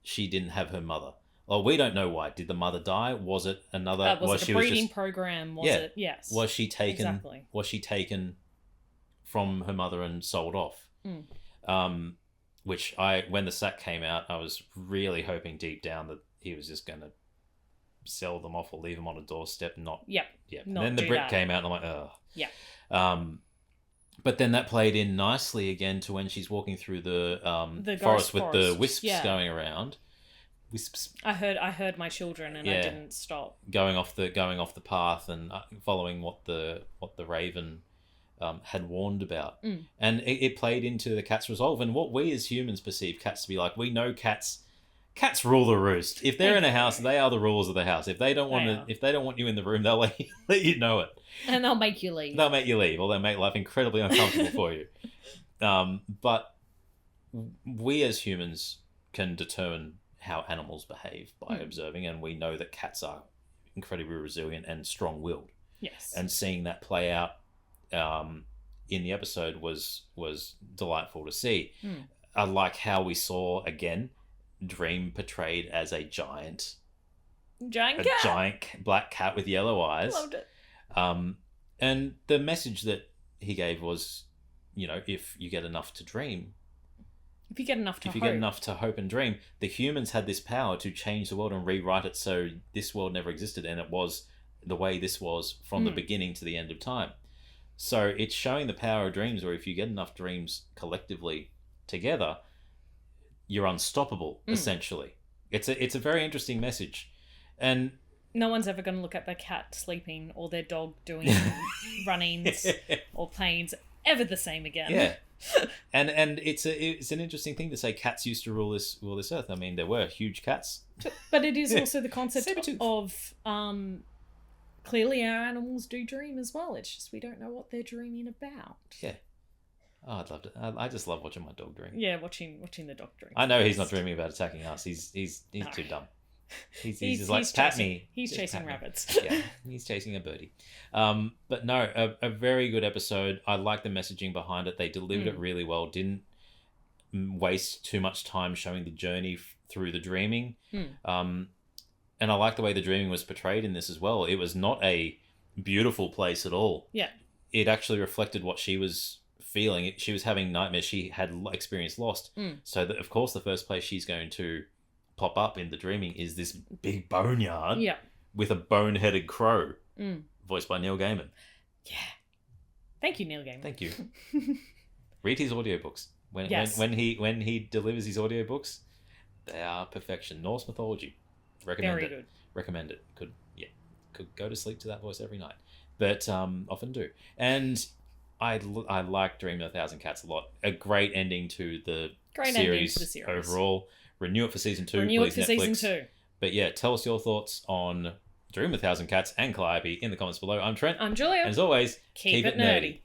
Speaker 1: she didn't have her mother. Well, we don't know why. Did the mother die? Was it another?
Speaker 2: Was it a breeding program? Was it? Yes.
Speaker 1: Was she taken?
Speaker 2: Exactly.
Speaker 1: Was she taken from her mother and sold off? Which when the sack came out, I was really hoping deep down that he was just going to sell them off or leave them on a doorstep. And then the brick came out, and I'm like, oh.
Speaker 2: Yeah.
Speaker 1: But then that played in nicely again to when she's walking through the forest with the wisps going around. Wisps.
Speaker 2: I heard my children, and I didn't stop.
Speaker 1: Going off the path and following what the raven had warned about, and it played into the cat's resolve and what we as humans perceive cats to be like. We know cats rule the roost. If they're in a house, they are the rulers of the house. If they don't want you in the room, they'll let you know it.
Speaker 2: And they'll make you leave.
Speaker 1: They'll make you leave, or they'll make life incredibly uncomfortable for you. But we as humans can determine how animals behave by observing, and we know that cats are incredibly resilient and strong-willed.
Speaker 2: Yes.
Speaker 1: And seeing that play out in the episode was delightful to see. I like how we saw, again, Dream portrayed as a giant black cat with yellow eyes.
Speaker 2: Loved it.
Speaker 1: And the message that he gave was, if you get enough to dream,
Speaker 2: if you get enough to
Speaker 1: hope and dream, the humans had this power to change the world and rewrite it so this world never existed, and it was the way this was from the beginning to the end of time. So it's showing the power of dreams, where if you get enough dreams collectively together, you're unstoppable, essentially. It's a very interesting message. And
Speaker 2: no one's ever going to look at their cat sleeping or their dog doing runnings or planes ever the same again.
Speaker 1: Yeah. And it's an interesting thing to say cats used to rule this earth. I mean, there were huge cats.
Speaker 2: But it is also the concept of clearly our animals do dream as well. It's just we don't know what they're dreaming about.
Speaker 1: Yeah. Oh, I'd love to. I just love watching my dog dream.
Speaker 2: Yeah, watching the dog dream.
Speaker 1: I know he's not dreaming about attacking us. He's too dumb. He's just like, pat me.
Speaker 2: He's chasing rabbits.
Speaker 1: Yeah, he's chasing a birdie. But no, a very good episode. I like the messaging behind it. They delivered it really well. Didn't waste too much time showing the journey through the dreaming. And I like the way the dreaming was portrayed in this as well. It was not a beautiful place at all.
Speaker 2: Yeah.
Speaker 1: It actually reflected what she was feeling. She was having nightmares. She had experienced lost. So that, of course, the first place she's going to pop up in the dreaming is this big boneyard with a bone-headed crow, voiced by Neil Gaiman.
Speaker 2: Yeah. Thank you, Neil Gaiman.
Speaker 1: Thank you. Read his audiobooks. When he delivers his audiobooks, they are perfection. Norse mythology. Recommend
Speaker 2: Very
Speaker 1: it.
Speaker 2: good.
Speaker 1: Recommend it. Could go to sleep to that voice every night, but often do. And I like Dream of a Thousand Cats a lot. A great ending to the series overall. Renew it for season 2.
Speaker 2: Renew
Speaker 1: please,
Speaker 2: it for
Speaker 1: Netflix.
Speaker 2: season 2.
Speaker 1: But yeah, tell us your thoughts on Dream of a Thousand Cats and Calliope in the comments below. I'm Trent.
Speaker 2: I'm Julia.
Speaker 1: And as always,
Speaker 2: keep it nerdy.